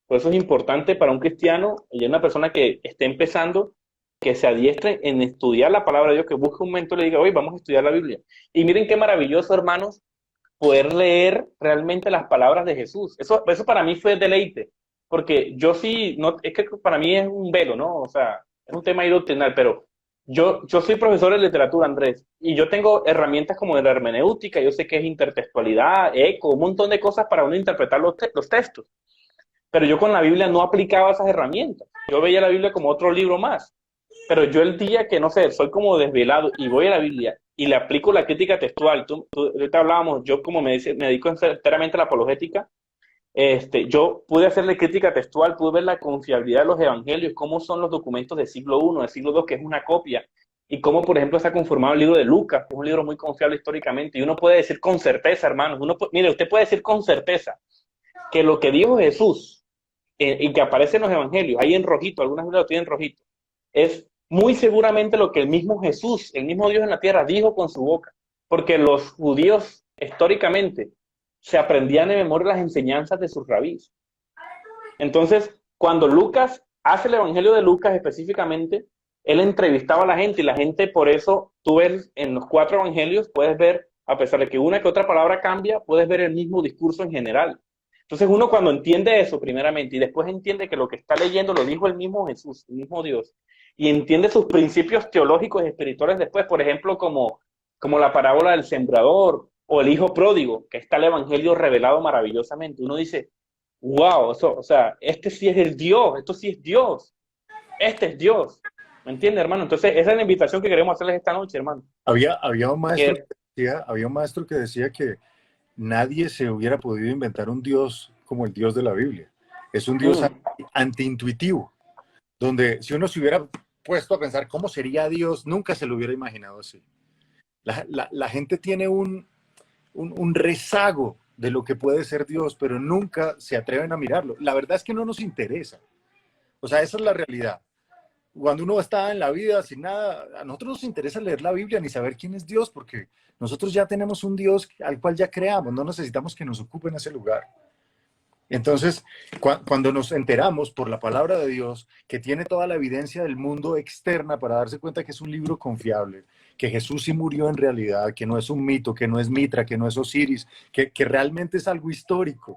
Por eso es importante para un cristiano y una persona que esté empezando que se adiestre en estudiar la palabra de Dios, que busque un mentor y le diga, oye, vamos a estudiar la Biblia. Y miren qué maravilloso, hermanos, poder leer realmente las palabras de Jesús. Eso para mí fue deleite, porque yo sí, no, es que para mí es un velo, ¿no? O sea, es un tema ahí doctrinal, pero yo soy profesor de literatura, Andrés, y yo tengo herramientas como de la hermenéutica, yo sé que es intertextualidad, eco, un montón de cosas para uno interpretar los textos. Pero yo con la Biblia no aplicaba esas herramientas. Yo veía la Biblia como otro libro más. Pero yo el día que, no sé, soy como desvelado y voy a la Biblia y le aplico la crítica textual, ahorita hablábamos, yo como me dedico enteramente a la apologética, yo pude hacerle crítica textual, pude ver la confiabilidad de los evangelios, cómo son los documentos del siglo I, del siglo II, que es una copia, y cómo, por ejemplo, se ha conformado el libro de Lucas, que es un libro muy confiable históricamente, y uno puede decir con certeza, hermanos, mire, usted puede decir con certeza que lo que dijo Jesús y que aparece en los evangelios, ahí en rojito, algunas veces lo tienen en rojito, es muy seguramente lo que el mismo Jesús, el mismo Dios en la tierra, dijo con su boca, porque los judíos históricamente se aprendían de memoria las enseñanzas de sus rabís. Entonces, cuando Lucas hace el Evangelio de Lucas específicamente, él entrevistaba a la gente y la gente, por eso, tú ves en los 4 evangelios, puedes ver, a pesar de que una que otra palabra cambia, puedes ver el mismo discurso en general. Entonces uno cuando entiende eso primeramente y después entiende que lo que está leyendo lo dijo el mismo Jesús, el mismo Dios, y entiende sus principios teológicos y espirituales después, por ejemplo, como la parábola del sembrador o el hijo pródigo, que está el Evangelio revelado maravillosamente. Uno dice, wow, eso, o sea, este sí es el Dios, esto sí es Dios, este es Dios. ¿Me entiende, hermano? Entonces, esa es la invitación que queremos hacerles esta noche, hermano. Había un maestro Que, que había un maestro que decía que nadie se hubiera podido inventar un Dios como el Dios de la Biblia. Es un Dios mm, antiintuitivo, donde si uno se hubiera puesto a pensar cómo sería Dios, nunca se lo hubiera imaginado así. La gente tiene un rezago de lo que puede ser Dios, pero nunca se atreven a mirarlo. La verdad es que no nos interesa. O sea, esa es la realidad. Cuando uno está en la vida sin nada, a nosotros nos interesa leer la Biblia ni saber quién es Dios, porque nosotros ya tenemos un Dios al cual ya creamos, no necesitamos que nos ocupen ese lugar. Entonces, cuando nos enteramos por la palabra de Dios, que tiene toda la evidencia del mundo externa para darse cuenta que es un libro confiable, que Jesús sí murió en realidad, que no es un mito, que no es Mitra, que no es Osiris, que realmente es algo histórico,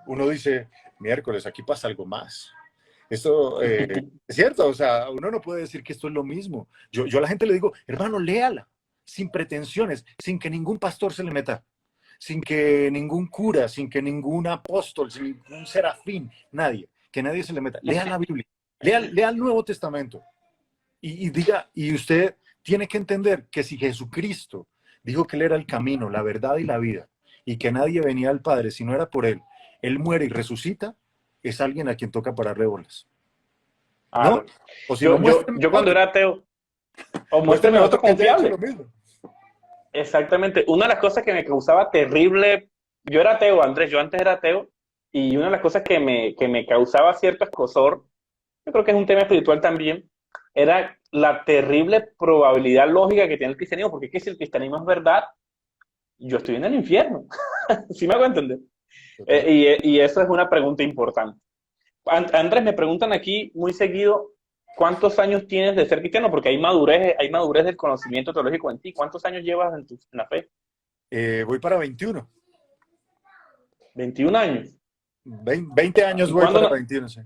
uno dice, miércoles, aquí pasa algo más. Esto es cierto, o sea, uno no puede decir que esto es lo mismo. Yo a la gente le digo, hermano, léala, sin pretensiones, sin que ningún pastor se le meta, sin que ningún cura, sin que ningún apóstol, sin ningún serafín, nadie, que nadie se le meta. Lea la Biblia, lea el Nuevo Testamento y diga, y usted tiene que entender que si Jesucristo dijo que Él era el camino, la verdad y la vida, y que nadie venía al Padre si no era por Él muere y resucita, es alguien a quien toca pararle bolas. ¿No? claro. O si no, Yo cuando era ateo, o muéstrame muéstrame otro otro que haya hecho lo confiable. mismo. Exactamente. Una de las cosas que me causaba terrible, yo era ateo, Andrés, yo antes era ateo, y una de las cosas que me causaba cierto escozor, yo creo que es un tema espiritual también, era la terrible probabilidad lógica que tiene el cristianismo, porque es que si el cristianismo es verdad, yo estoy en el infierno. ¿Sí me hago entender? Total. Y eso es una pregunta importante. Andrés, me preguntan aquí muy seguido, ¿cuántos años tienes de ser cristiano? Porque hay madurez del conocimiento teológico en ti. ¿Cuántos años llevas en la fe? Voy para 21. 21 años. 20 años ¿Y voy para 21, sí.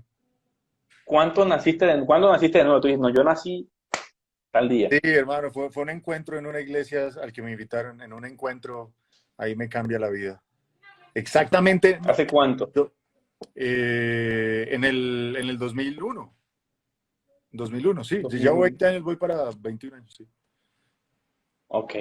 cuándo naciste de nuevo? Tú dices, no, yo nací tal día. Sí, hermano, fue un encuentro en una iglesia al que me invitaron, en un encuentro, ahí me cambia la vida. Exactamente, ¿Hace cuánto? en el 2001. 2001, sí. Si llevo 2001. 20 años, voy para 21 años, sí. Ok.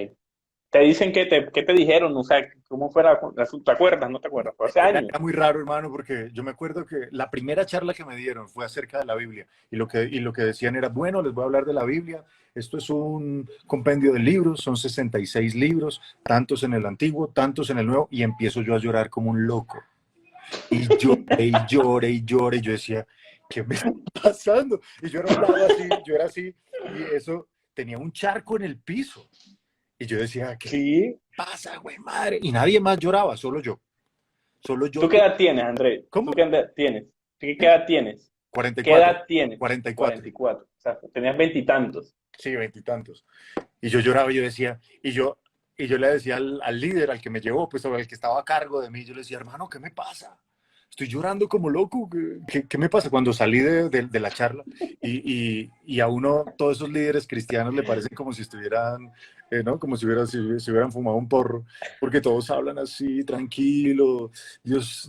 ¿Te dicen qué te dijeron? O sea, ¿cómo fuera? ¿Te acuerdas? ¿No te acuerdas? Fue hace años. Era muy raro, hermano, porque yo me acuerdo que la primera charla que me dieron fue acerca de la Biblia y lo que decían era, bueno, les voy a hablar de la Biblia, esto es un compendio de libros, son 66 libros, tantos en el Antiguo, tantos en el Nuevo, y empiezo yo a llorar como un loco. Y lloré y lloré y lloré, y yo decía, ¿qué me está pasando? Y yo era un lado así, yo era así, y eso tenía un charco en el piso. Y yo decía, ¿qué Sí. pasa, güey, madre? Y nadie más lloraba, solo yo. Solo ¿Tú yo. qué edad tienes, Andrés? ¿Tú ¿Cómo? qué edad tienes? ¿Qué edad tienes? ¿Qué 44, edad tienes? 44. 44. O sea, tenías veintitantos. Sí, veintitantos. Y yo lloraba, y yo decía, y yo le decía al líder, al que me llevó, pues, o al que estaba a cargo de mí, yo le decía, hermano, ¿qué me pasa? estoy llorando como loco. ¿Qué me pasa? Cuando salí de la charla y a uno, todos esos líderes cristianos le parecen como si estuvieran, ¿no? Como si hubieran fumado un porro, porque todos hablan así, tranquilo, Dios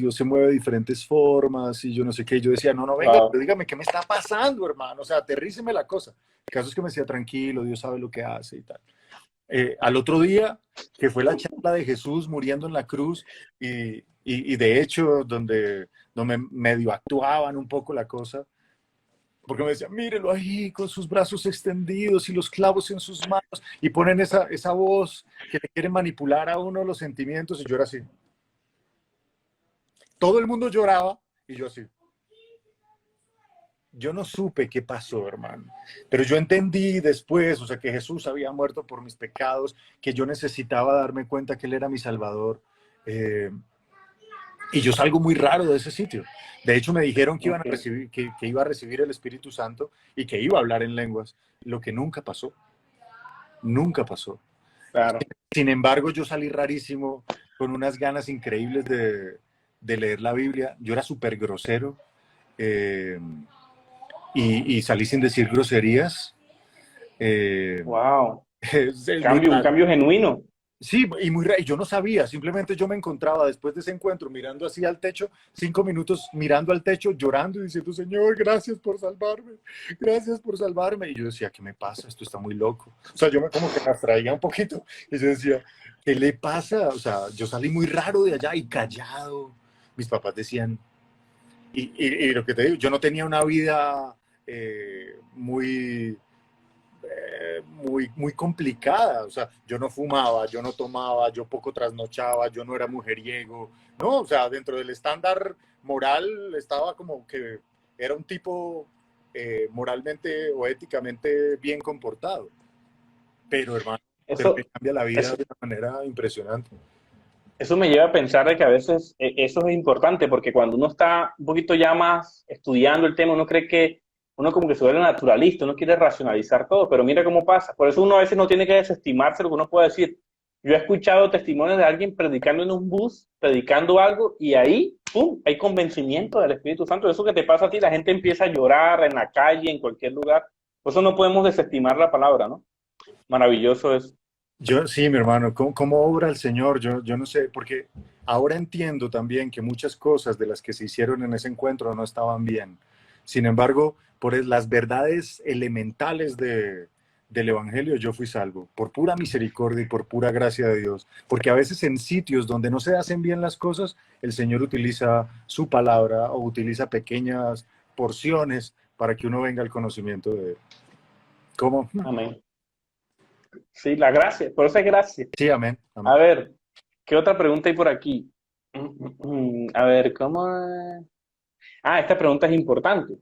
se mueve de diferentes formas y yo no sé qué. Yo decía, no, no, venga, Wow. pero dígame, ¿qué me está pasando, hermano? O sea, aterríceme la cosa. El caso es que me decía, tranquilo, Dios sabe lo que hace y tal. Al otro día, que fue la charla de Jesús muriendo en la cruz, y de hecho, donde medio actuaban un poco la cosa, porque me decían, mírelo ahí con sus brazos extendidos y los clavos en sus manos, y ponen esa voz que le quiere manipular a uno los sentimientos, y yo era así. Todo el mundo lloraba, y yo así. Yo no supe qué pasó, hermano, pero yo entendí después, o sea, que Jesús había muerto por mis pecados, que yo necesitaba darme cuenta que Él era mi Salvador. Eh, y yo salgo muy raro de ese sitio. De hecho, me dijeron que, iban a Okay. recibir, que iba a recibir el Espíritu Santo y que iba a hablar en lenguas, lo que nunca pasó, nunca pasó. Claro. Sin embargo, yo salí rarísimo, con unas ganas increíbles de leer la Biblia. Yo era súper grosero. Eh, y salí sin decir groserías. Eh, Wow. es muy Cambio, un raro. cambio genuino. Sí, y muy raro. Yo no sabía, simplemente yo me encontraba después de ese encuentro mirando así al techo, 5 minutos mirando al techo, llorando y diciendo, Señor, gracias por salvarme. Y yo decía, ¿qué me pasa? Esto está muy loco. O sea, yo como que me abstraía un poquito y yo decía, ¿qué le pasa? O sea, yo salí muy raro de allá y callado. Mis papás decían, y lo que te digo, yo no tenía una vida muy complicada. O sea, yo no fumaba, yo no tomaba, yo poco trasnochaba, yo no era mujeriego. No, o sea, dentro del estándar moral estaba como que era un tipo moralmente o éticamente bien comportado. Pero me Eso, cambia la vida eso, de una manera impresionante. eso me lleva a pensar de que a veces eso es importante porque cuando uno está un poquito ya más estudiando el tema, uno cree que uno como que se vuelve naturalista, uno quiere racionalizar todo, pero mira cómo pasa. Por eso uno a veces no tiene que desestimarse lo que uno puede decir. Yo he escuchado testimonios de alguien predicando en un bus, predicando algo, y ahí, ¡pum!, hay convencimiento del Espíritu Santo. Eso que te pasa a ti, la gente empieza a llorar en la calle, en cualquier lugar. Por eso no podemos desestimar la palabra, ¿no? Maravilloso eso. Yo, sí, mi hermano, ¿cómo obra el Señor? Yo no sé, porque ahora entiendo también que muchas cosas de las que se hicieron en ese encuentro no estaban bien. Sin embargo, las verdades elementales del Evangelio, yo fui salvo, por pura misericordia y por pura gracia de Dios. Porque a veces en sitios donde no se hacen bien las cosas, el Señor utiliza su palabra o utiliza pequeñas porciones para que uno venga al conocimiento de Él. ¿Cómo? Amén. Sí, la gracia, por eso es gracia. Sí, amén, A amén. ver, ¿qué otra pregunta hay por aquí? A ver, ¿cómo? Ah, esta pregunta es importante.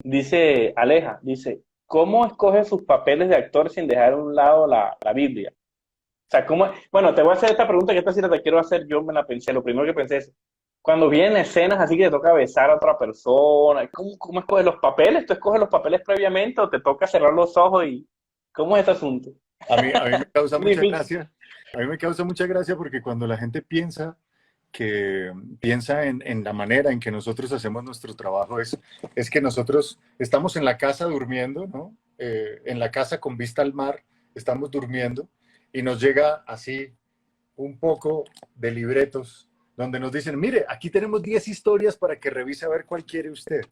Dice Aleja, dice, ¿cómo escoge sus papeles de actor sin dejar a un lado la Biblia? O sea, ¿cómo? Bueno, te voy a hacer esta pregunta que esta sí la te quiero hacer, yo me la pensé, lo primero que pensé es, cuando vienen escenas así que te toca besar a otra persona, ¿cómo escoges los papeles? ¿Tú escoges los papeles previamente o te toca cerrar los ojos y cómo es este asunto? A mí me causa mucha Difícil. gracia. A mí me causa mucha gracia porque cuando la gente piensa en la manera en que nosotros hacemos nuestro trabajo, es que nosotros estamos en la casa durmiendo, ¿no? En la casa con vista al mar, estamos durmiendo y nos llega así un poco de libretos donde nos dicen, mire, aquí tenemos 10 historias para que revise a ver cuál quiere usted.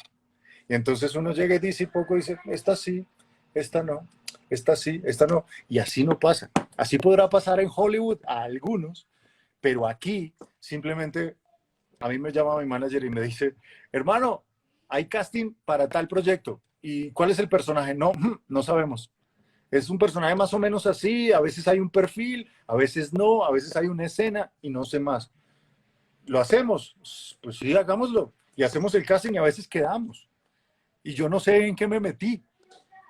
Y entonces uno llega y dice poco, dice, esta sí, esta no, esta sí, esta no. Y así no pasa. Así podrá pasar en Hollywood a algunos, pero aquí simplemente a mí me llama mi manager y me dice, hermano, hay casting para tal proyecto. ¿Y cuál es el personaje? No, no sabemos. Es un personaje más o menos así, a veces hay un perfil, a veces no, a veces hay una escena y no sé más. ¿Lo hacemos? Pues sí, hagámoslo. Y hacemos el casting y a veces quedamos. Y yo no sé en qué me metí,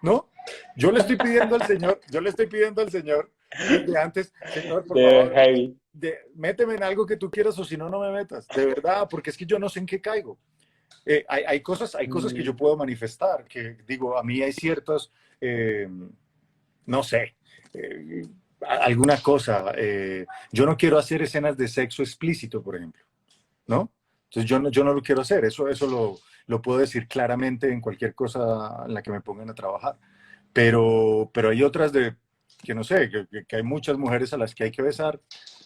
¿no? Yo le estoy pidiendo al Señor desde antes, Señor, por De favor, heavy. méteme en algo que tú quieras o si no, no me metas, de verdad, porque es que yo no sé en qué caigo. Hay cosas que yo Mm. puedo manifestar, que digo, a mí hay ciertos, no sé, alguna cosa. Yo no quiero hacer escenas de sexo explícito, por ejemplo, ¿no? Entonces yo no lo quiero hacer, eso lo puedo decir claramente en cualquier cosa en la que me pongan a trabajar. Pero hay otras que no sé, que hay muchas mujeres a las que hay que besar.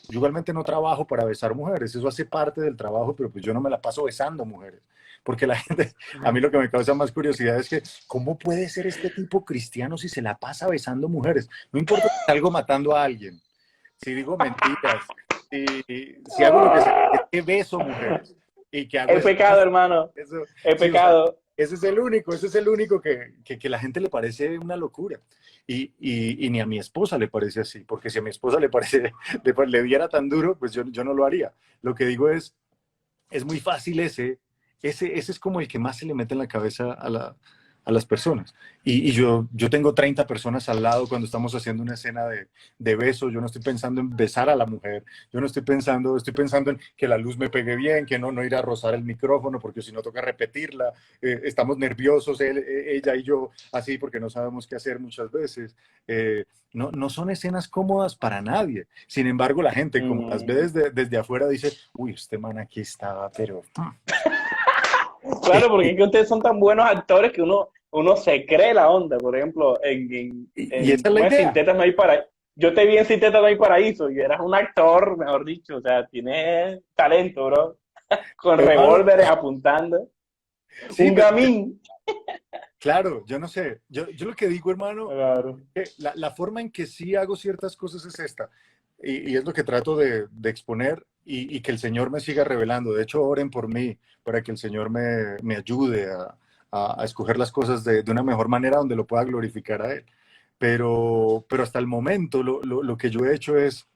Yo igualmente no trabajo para besar mujeres, eso hace parte del trabajo, pero pues yo no me la paso besando mujeres. Porque la gente, a mí lo que me causa más curiosidad es que, ¿cómo puede ser este tipo cristiano si se la pasa besando mujeres? No importa si salgo matando a alguien, si digo mentiras, si hago lo que sea, es que beso mujeres y que hago El pecado, hermano. eso, El sí, o sea, pecado. ese es el único que la gente le parece una locura. Y ni a mi esposa le parece así, porque si a mi esposa le parece, le diera tan duro, pues yo no lo haría. Lo que digo es muy fácil ese es como el que más se le mete en la cabeza a las personas. Y yo tengo 30 personas al lado cuando estamos haciendo una escena de beso, yo no estoy pensando en besar a la mujer, yo no estoy pensando en que la luz me pegue bien, que no ir a rozar el micrófono, porque si no toca repetirla, estamos nerviosos, ella y yo, así, porque no sabemos qué hacer muchas veces. No son escenas cómodas para nadie. Sin embargo, la gente, como las ve desde afuera, dice, uy, este man aquí estaba, pero... Claro, porque es que ustedes son tan buenos actores que uno se cree la onda. Por ejemplo, Y esa es la ¿cómo es? Sin idea. tetas no hay paraíso. Yo te vi en Sin tetas no hay paraíso y eras un actor, mejor dicho. O sea, tienes talento, bro. Con Hermano, revólveres apuntando. sí, Un pero gamín. claro, yo no sé. Yo lo que digo, hermano, Claro. la forma en que sí hago ciertas cosas es esta. Y es lo que trato de exponer y que el Señor me siga revelando. De hecho, oren por mí para que el Señor me ayude a escoger las cosas de una mejor manera donde lo pueda glorificar a Él. Pero hasta el momento lo que yo he hecho es,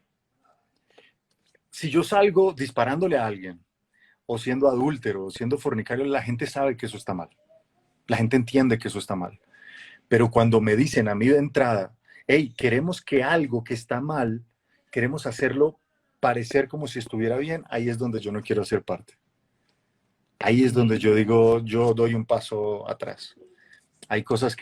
si yo salgo disparándole a alguien, o siendo adúltero, o siendo fornicario, la gente sabe que eso está mal. La gente entiende que eso está mal. Pero cuando me dicen a mí de entrada, hey, queremos que algo que está mal, queremos hacerlo parecer como si estuviera bien, ahí es donde yo no quiero ser parte. Ahí es donde yo digo, yo doy un paso atrás. Hay cosas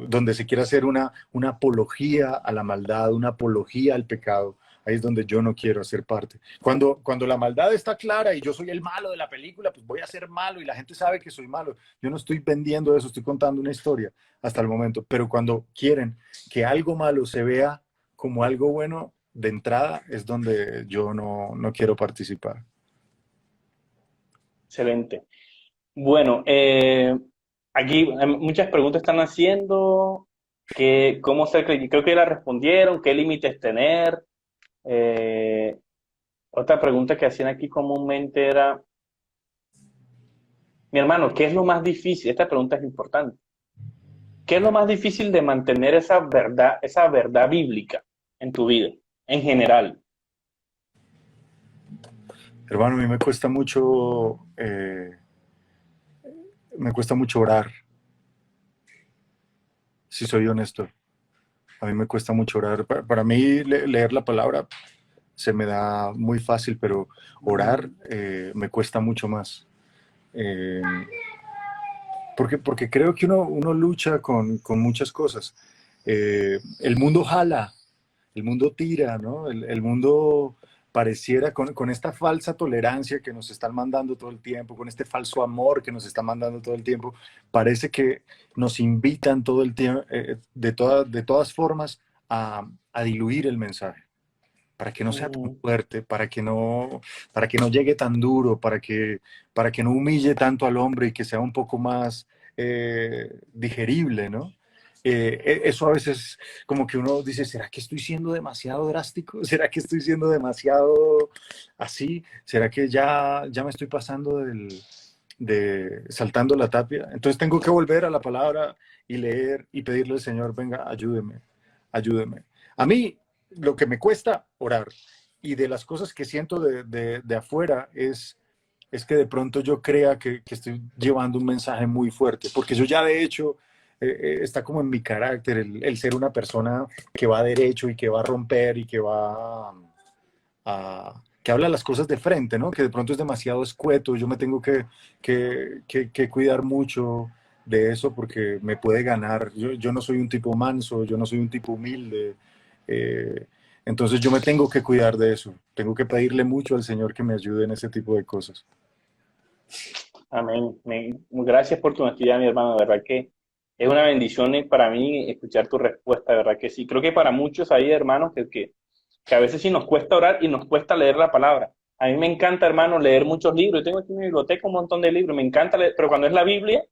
donde se quiere hacer una apología a la maldad, una apología al pecado. Ahí es donde yo no quiero hacer parte. Cuando la maldad está clara y yo soy el malo de la película, pues voy a ser malo y la gente sabe que soy malo. Yo no estoy vendiendo eso, estoy contando una historia hasta el momento. Pero cuando quieren que algo malo se vea como algo bueno, de entrada es donde yo no quiero participar. Excelente. Bueno, aquí muchas preguntas están haciendo. ¿Cómo ser creyente? Creo que ya la respondieron. ¿Qué límites tener? Eh, Otra pregunta que hacían aquí comúnmente era, mi hermano, ¿qué es lo más difícil? Esta pregunta es importante. ¿Qué es lo más difícil de mantener esa verdad bíblica en tu vida, en general? Hermano, a mí me cuesta mucho orar, si soy honesto. A mí me cuesta mucho orar. Para mí leer la palabra se me da muy fácil, pero orar me cuesta mucho más. Eh, porque creo que uno lucha con muchas cosas. El mundo jala, el mundo tira, ¿no? El mundo pareciera con esta falsa tolerancia que nos están mandando todo el tiempo, con este falso amor que nos están mandando todo el tiempo, parece que nos invitan todo el tiempo, de todas formas, a diluir el mensaje para que no sea tan Mm, fuerte, para que no llegue tan duro, para que no humille tanto al hombre y que sea un poco más digerible, ¿no? Eso a veces como que uno dice, ¿será que estoy siendo demasiado drástico? ¿Será que estoy siendo demasiado así? ¿Será que ya me estoy pasando de saltando la tapia? Entonces tengo que volver a la palabra y leer y pedirle al Señor, venga, ayúdeme, ayúdeme. A mí lo que me cuesta orar y de las cosas que siento de afuera es que de pronto yo crea que estoy llevando un mensaje muy fuerte, porque yo ya de hecho está como en mi carácter el ser una persona que va derecho y que va a romper y que va que habla las cosas de frente, ¿no? Que de pronto es demasiado escueto, yo me tengo que cuidar mucho de eso porque me puede ganar. Yo no soy un tipo manso, yo no soy un tipo humilde. eh, entonces yo me tengo que cuidar de eso. Tengo que pedirle mucho al Señor que me ayude en ese tipo de cosas. Amén. Gracias por tu honestidad, mi hermano. De verdad que es una bendición para mí escuchar tu respuesta, de verdad que sí. Creo que para muchos hay hermanos que a veces sí nos cuesta orar y nos cuesta leer la palabra. A mí me encanta, hermano, leer muchos libros. Yo tengo aquí en mi biblioteca un montón de libros. Me encanta leer, pero cuando es la Biblia,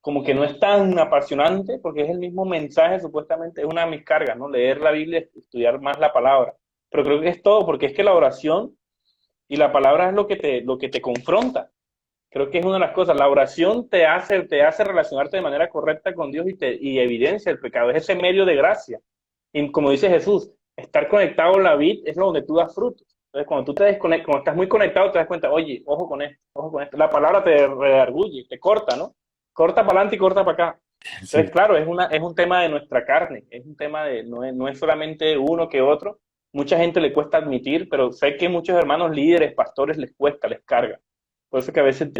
como que no es tan apasionante porque es el mismo mensaje, supuestamente es una de mis cargas, ¿no? Leer la Biblia, estudiar más la palabra. Pero creo que es todo, porque es que la oración y la palabra es lo que te confronta. Creo que es una de las cosas. La oración te hace relacionarte de manera correcta con Dios y evidencia el pecado. Es ese medio de gracia. Y como dice Jesús, estar conectado a la vid es donde tú das frutos. Entonces, cuando tú te desconectas, cuando estás muy conectado, te das cuenta, oye, ojo con esto, ojo con esto. La palabra te redarguye, te corta, ¿no? Corta para adelante y corta para acá. Sí, Entonces, claro, es un tema de nuestra carne, es un tema de, no es solamente uno que otro. Mucha gente le cuesta admitir, pero sé que muchos hermanos líderes, pastores, les cuesta, les carga. Por eso que a veces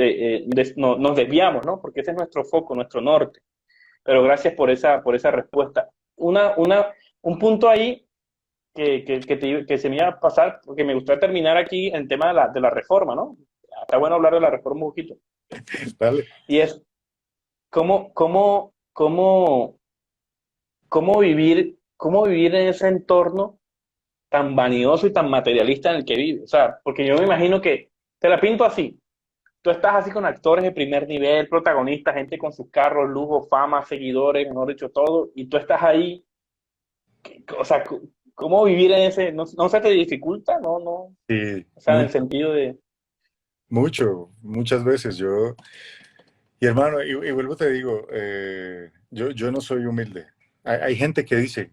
nos desviamos, ¿no? Porque ese es nuestro foco, nuestro norte. Pero gracias por esa respuesta. Un punto ahí que se me iba a pasar, porque me gustaría terminar aquí en el tema de la reforma, ¿no? Está bueno hablar de la reforma un poquito. dale. Y es cómo, cómo vivir en ese entorno tan vanidoso y tan materialista en el que vive. O sea, porque yo me imagino que te la pinto así. Tú estás así con actores de primer nivel, protagonistas, gente con sus carros, lujo, fama, seguidores, mejor dicho, todo, y tú estás ahí, o sea, ¿cómo vivir en ese, no se te dificulta? No, Sí, o sea, en el sentido de... muchas veces yo, y hermano, y vuelvo te digo, yo no soy humilde. Hay gente que dice,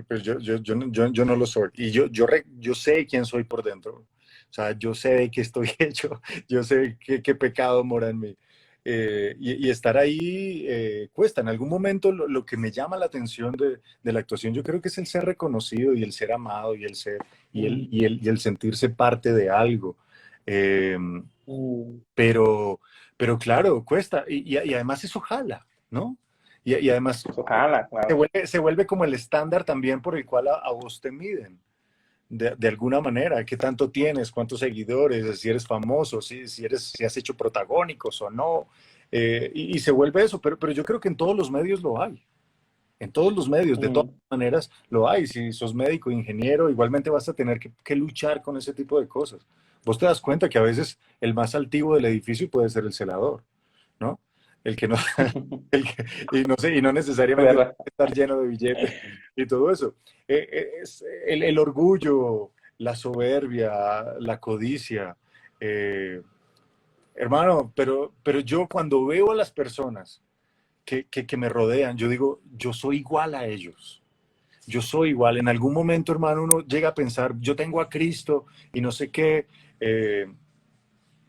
pues yo no lo soy. Y yo sé quién soy por dentro. O sea, yo sé de qué estoy hecho, yo sé qué pecado mora en mí. Y estar ahí cuesta. En algún momento lo que me llama la atención de la actuación, yo creo que es el ser reconocido y el ser amado y el ser y el sentirse parte de algo. Eh, Mm, pero, pero claro, cuesta. Y además eso jala, ¿no? Y además ojalá, claro. se vuelve como el estándar también por el cual a vos te miden. De alguna manera, qué tanto tienes, cuántos seguidores, si eres famoso, si has hecho protagónicos o no, y se vuelve eso, pero yo creo que en todos los medios lo hay, en todos los medios, de todas Mm, maneras lo hay. Si sos médico, ingeniero, igualmente vas a tener que luchar con ese tipo de cosas. Vos te das cuenta que a veces el más altivo del edificio puede ser el celador, ¿no? El que no, y no sé, y no necesariamente tiene ¿verdad? que estar lleno de billetes y todo eso. Es el orgullo, la soberbia, la codicia. eh, Hermano, pero yo cuando veo a las personas que me rodean, yo digo, yo soy igual a ellos. Yo soy igual. En algún momento, hermano, uno llega a pensar, yo tengo a Cristo y no sé qué.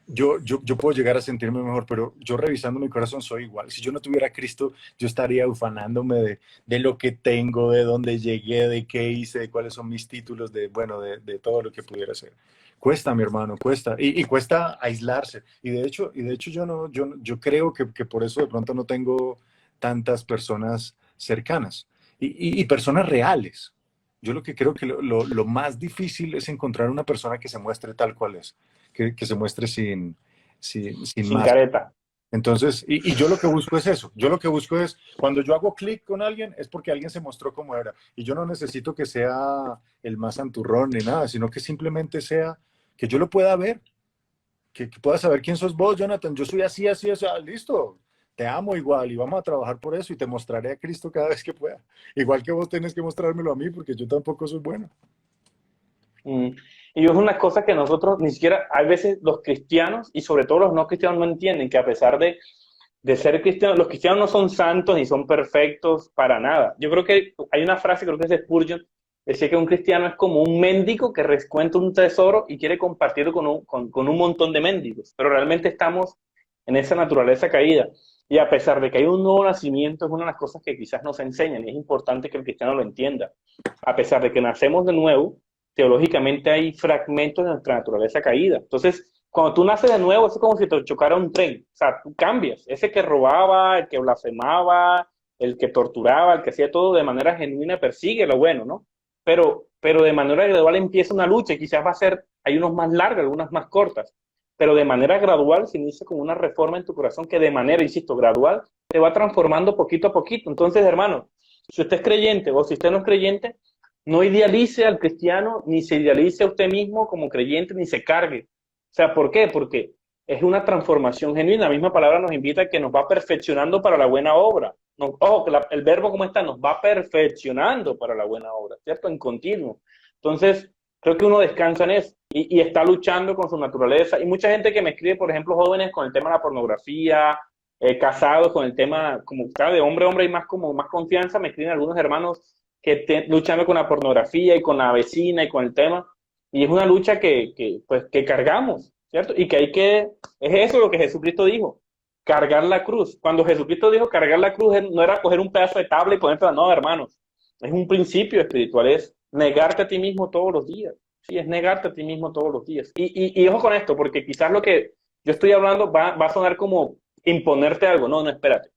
Yo puedo llegar a sentirme mejor, pero yo revisando mi corazón soy igual. Si yo no tuviera a Cristo, yo estaría ufanándome de lo que tengo, de dónde llegué, de qué hice, de cuáles son mis títulos, de, bueno, de todo lo que pudiera hacer. Cuesta, mi hermano, cuesta. Y cuesta aislarse. Y de hecho yo creo que por eso de pronto no tengo tantas personas cercanas y personas reales. Yo lo que creo que lo más difícil es encontrar una persona que se muestre tal cual es, que se muestre sin Sin más. careta. Entonces, y yo lo que busco es eso. Yo lo que busco es, cuando yo hago clic con alguien, es porque alguien se mostró como era. Y yo no necesito que sea el más santurrón ni nada, sino que simplemente sea que yo lo pueda ver, que pueda saber quién sos vos, Jonathan. Yo soy así, así, así. Listo. Te amo igual y vamos a trabajar por eso y te mostraré a Cristo cada vez que pueda. Igual que vos tenés que mostrármelo a mí porque yo tampoco soy bueno. Mm. Y es una cosa que nosotros ni siquiera, hay veces los cristianos y sobre todo los no cristianos no entienden que a pesar de ser cristianos, los cristianos no son santos ni son perfectos para nada. Yo creo que hay una frase, creo que es de Spurgeon, decía que un cristiano es como un mendigo que rescuenta un tesoro y quiere compartirlo con un montón de mendigos, pero realmente estamos en esa naturaleza caída. Y a pesar de que hay un nuevo nacimiento, es una de las cosas que quizás nos enseñan y es importante que el cristiano lo entienda. A pesar de que nacemos de nuevo, teológicamente hay fragmentos de nuestra naturaleza caída. Entonces, cuando tú naces de nuevo, es como si te chocara un tren. O sea, tú cambias. Ese que robaba, el que blasfemaba, el que torturaba, el que hacía todo de manera genuina, persigue lo bueno, ¿no? Pero de manera gradual empieza una lucha y quizás va a ser, hay unos más largas, algunas más cortas. pero de manera gradual se inicia como una reforma en tu corazón que de manera, insisto, gradual, te va transformando poquito a poquito. Entonces, hermano, si usted es creyente o si usted no es creyente, no idealice al cristiano, ni se idealice a usted mismo como creyente, ni se cargue. O sea, ¿por qué? Porque es una transformación genuina. La misma palabra nos invita a que nos va perfeccionando para la buena obra. Ojo, que el verbo como está nos va perfeccionando para la buena obra, ¿cierto? En continuo. Entonces, creo que uno descansa en eso y está luchando con su naturaleza. Y mucha gente que me escribe, por ejemplo, jóvenes con el tema de la pornografía, casados con el tema, como está de hombre a hombre y más como más confianza, me escriben algunos hermanos que luchando con la pornografía y con la vecina y con el tema. Y es una lucha pues, que cargamos, ¿cierto? Y que es eso lo que Jesucristo dijo, cargar la cruz. Cuando Jesucristo dijo cargar la cruz, no era coger un pedazo de tabla y ponerte, no, hermanos, es un principio espiritual, es negarte a ti mismo todos los días. Sí, es negarte a ti mismo todos los días. Y ojo con esto, porque quizás lo que yo estoy hablando va a sonar como imponerte algo. No, no, espérate.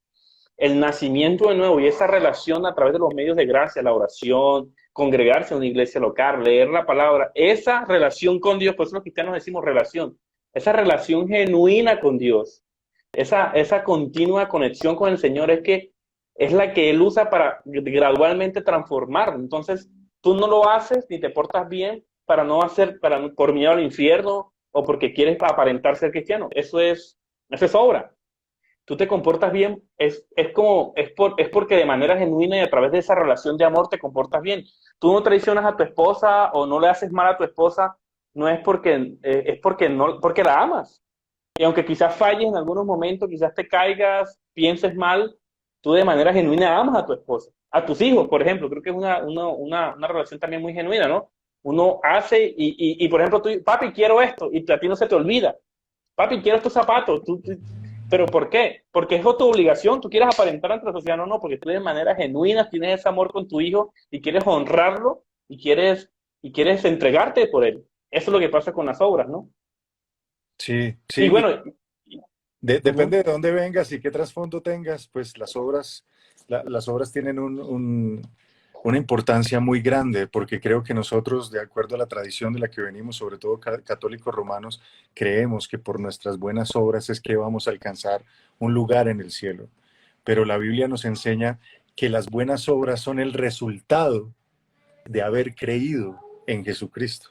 El nacimiento de nuevo y esa relación a través de los medios de gracia, la oración, congregarse en una iglesia local, leer la palabra, esa relación con Dios, por eso los cristianos decimos relación, esa relación genuina con Dios, esa continua conexión con el Señor es la que Él usa para gradualmente transformar. Entonces, tú no lo haces ni te portas bien para no hacer, por miedo al infierno o porque quieres aparentar ser cristiano. Eso es obra. Tú te comportas bien, es porque de manera genuina y a través de esa relación de amor te comportas bien. Tú no traicionas a tu esposa o no le haces mal a tu esposa, no es porque la amas. Y aunque quizás falles en algunos momentos, quizás te caigas, pienses mal, tú de manera genuina amas a tu esposa. A tus hijos, por ejemplo, creo que es una relación también muy genuina, ¿no? Uno hace por ejemplo, tú, papi, quiero esto, y a ti no se te olvida. Papi, quiero estos zapatos. ¿Pero por qué? Porque es tu obligación. Tú quieres aparentar ante la sociedad. No, no, porque tú de manera genuina tienes ese amor con tu hijo y quieres honrarlo y quieres entregarte por él. Eso es lo que pasa con las obras, ¿no? Sí, Y sí. bueno, Depende de dónde vengas y qué trasfondo tengas, pues las obras tienen una importancia muy grande, porque creo que nosotros, de acuerdo a la tradición de la que venimos, sobre todo católicos romanos, creemos que por nuestras buenas obras es que vamos a alcanzar un lugar en el cielo. Pero la Biblia nos enseña que las buenas obras son el resultado de haber creído en Jesucristo,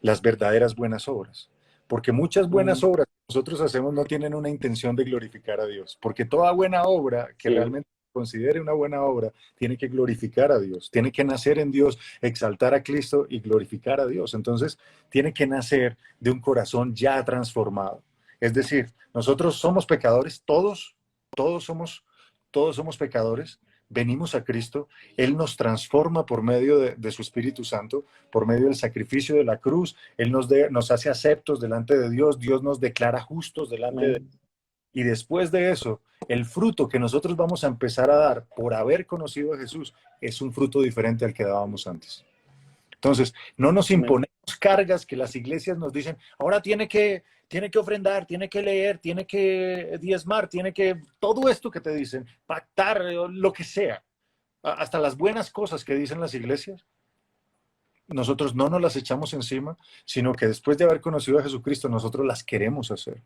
las verdaderas buenas obras. Porque muchas buenas obras que nosotros hacemos no tienen una intención de glorificar a Dios. Porque toda buena obra que sí, realmente considere una buena obra tiene que glorificar a Dios, tiene que nacer en Dios, exaltar a Cristo y glorificar a Dios. Entonces, tiene que nacer de un corazón ya transformado. Es decir, nosotros somos pecadores, todos somos, todos somos pecadores, venimos a Cristo, Él nos transforma por medio de su Espíritu Santo, por medio del sacrificio de la cruz, Él nos hace aceptos delante de Dios, Dios nos declara justos delante de Él. amén, Y después de eso, el fruto que nosotros vamos a empezar a dar por haber conocido a Jesús es un fruto diferente al que dábamos antes. Entonces, no nos amén. imponemos cargas que las iglesias nos dicen, ahora tiene que ofrendar, tiene que leer, tiene que diezmar, tiene que, todo esto que te dicen, pactar, lo que sea, hasta las buenas cosas que dicen las iglesias, nosotros no nos las echamos encima, sino que después de haber conocido a Jesucristo, nosotros las queremos hacer,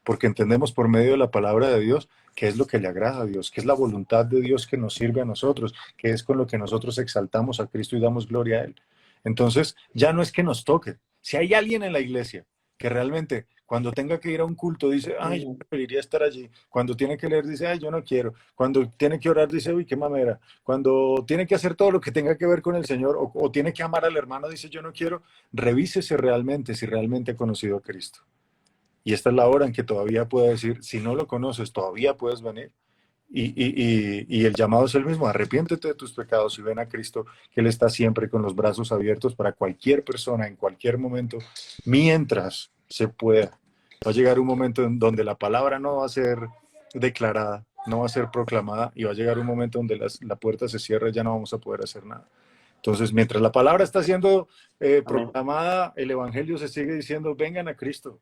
porque entendemos por medio de la palabra de Dios qué es lo que le agrada a Dios, qué es la voluntad de Dios que nos sirve a nosotros, qué es con lo que nosotros exaltamos a Cristo y damos gloria a Él. Entonces, ya no es que nos toque. Si hay alguien en la iglesia que realmente cuando tenga que ir a un culto dice, ay, yo preferiría estar allí. Cuando tiene que leer dice, ay, yo no quiero. Cuando tiene que orar dice, uy, qué mamera. Cuando tiene que hacer todo lo que tenga que ver con el Señor o tiene que amar al hermano dice, yo no quiero, revísese realmente si realmente ha conocido a Cristo. Y esta es la hora en que todavía puede decir, si no lo conoces, todavía puedes venir. Y el llamado es el mismo, arrepiéntete de tus pecados y ven a Cristo, que Él está siempre con los brazos abiertos para cualquier persona, en cualquier momento, mientras se pueda. Va a llegar un momento en donde la palabra no va a ser declarada, no va a ser proclamada, y va a llegar un momento donde la puerta se cierra y ya no vamos a poder hacer nada. Entonces, mientras la palabra está siendo Amén. proclamada, el Evangelio se sigue diciendo, vengan a Cristo.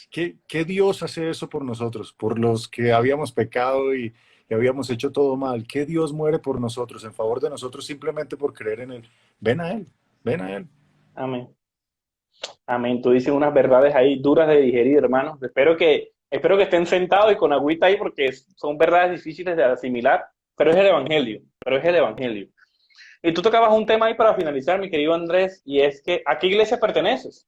¿Qué Dios hace eso por nosotros? Por los que habíamos pecado y habíamos hecho todo mal. ¿Qué Dios muere por nosotros, en favor de nosotros, simplemente por creer en Él? Ven a Él, ven a Él. Amén. Amén. Tú dices unas verdades ahí duras de digerir, hermanos. Espero que estén sentados y con agüita ahí porque son verdades difíciles de asimilar, pero es el Evangelio, pero es el Evangelio. Y tú tocabas un tema ahí para finalizar, mi querido Andrés, y es que ¿a qué iglesia perteneces?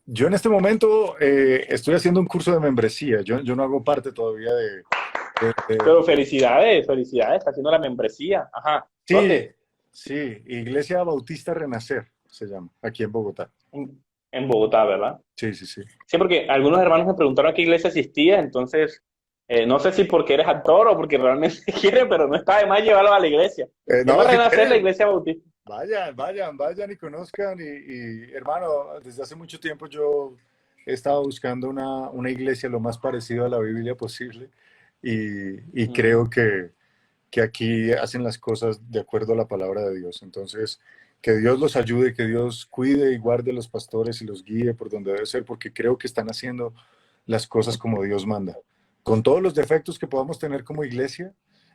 Yo en este momento estoy haciendo un curso de membresía. Yo no hago parte todavía de- de- Pero felicidades, felicidades, está haciendo la membresía. Ajá. Sí, ¿Dónde? sí, Iglesia Bautista Renacer se llama, aquí en Bogotá. En Bogotá, ¿verdad? Sí, sí, sí. Sí, porque algunos hermanos me preguntaron a qué iglesia asistía, entonces no sé si porque eres actor o porque realmente quiere, pero no está de más llevarlo a la iglesia. Se llama No, si Renacer la quieren, iglesia bautista. vayan y conozcan. Hermano, desde hace mucho tiempo yo he estado buscando una iglesia lo más parecido a la Biblia posible y Mm. creo que aquí hacen las cosas de acuerdo a la palabra de Dios. Entonces, que Dios los ayude, que Dios cuide y guarde a los pastores y los guíe por donde debe ser, porque creo que están haciendo las cosas como Dios manda. Con todos los defectos que podamos tener como iglesia,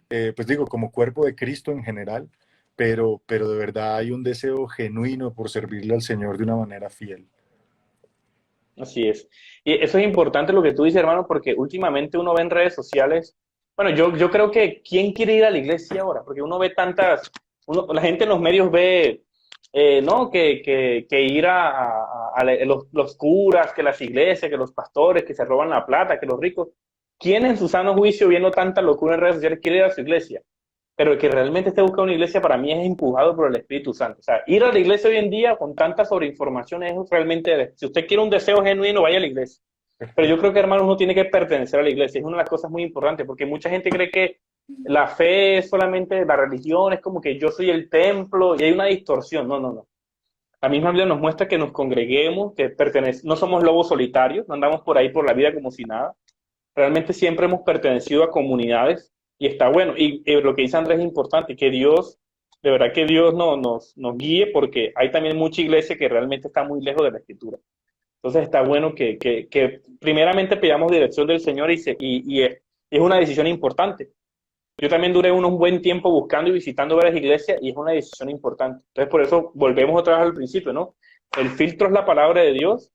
pues digo, como cuerpo de Cristo en general, pero de verdad hay un deseo genuino por servirle al Señor de una manera fiel. Así es. Y eso es importante lo que tú dices, hermano, porque últimamente uno ve en redes sociales, bueno, yo creo que ¿quién quiere ir a la iglesia ahora? Porque uno ve la gente en los medios ve, ¿no? Que ir a los curas, que las iglesias, que los pastores, que se roban la plata, que los ricos. ¿Quién en su sano juicio, viendo tanta locura en redes sociales, quiere ir a su iglesia? Pero el que realmente esté buscando una iglesia para mí es empujado por el Espíritu Santo. O sea, ir a la iglesia hoy en día con tanta sobreinformación es realmente, si usted quiere un deseo genuino, vaya a la iglesia. Pero yo creo que, hermano, uno tiene que pertenecer a la iglesia. Es una de las cosas muy importantes, porque mucha gente cree que la fe es solamente la religión, es como que yo soy el templo y hay una distorsión. No, no, no. La misma Biblia nos muestra que nos congreguemos, que no somos lobos solitarios, no andamos por ahí por la vida como si nada. Realmente siempre hemos pertenecido a comunidades y está bueno. Y lo que dice Andrés es importante, que Dios, de verdad que Dios nos guíe porque hay también mucha iglesia que realmente está muy lejos de la escritura. Entonces está bueno que primeramente pidamos dirección del Señor y es una decisión importante. Yo también duré un buen tiempo buscando y visitando varias iglesias y es una decisión importante. Entonces por eso volvemos otra vez al principio, ¿no? El filtro es la palabra de Dios,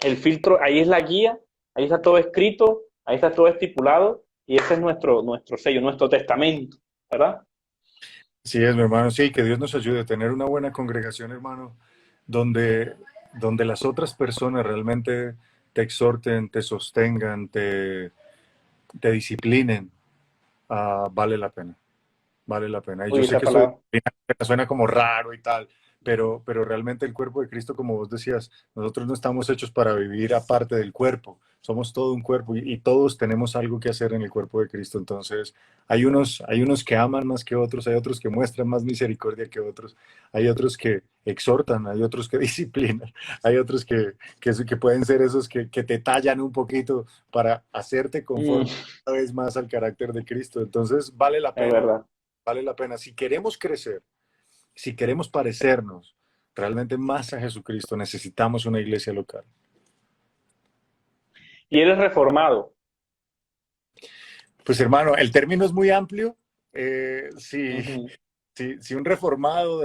el filtro, ahí es la guía, ahí está todo escrito, ahí está todo estipulado y ese es nuestro sello, nuestro testamento, ¿verdad? Sí, es mi hermano. Sí, que Dios nos ayude a tener una buena congregación, hermano, donde las otras personas realmente te exhorten, te sostengan, te disciplinen. Vale la pena, vale la pena. Y yo Uy, sé esa que eso palabra. suena como raro y tal, pero realmente el cuerpo de Cristo, como vos decías, nosotros no estamos hechos para vivir aparte del cuerpo, somos todo un cuerpo y todos tenemos algo que hacer en el cuerpo de Cristo. Entonces, hay unos que aman más que otros, hay otros que muestran más misericordia que otros, hay otros que exhortan, hay otros que disciplinan, hay otros que pueden ser esos que te tallan un poquito para hacerte Mm, conforme cada vez más al carácter de Cristo. Entonces, es verdad. vale la pena. Si queremos crecer, si queremos parecernos realmente más a Jesucristo, necesitamos una iglesia local. Y eres reformado. Pues hermano, el término es muy amplio. Si, Ujú. si un reformado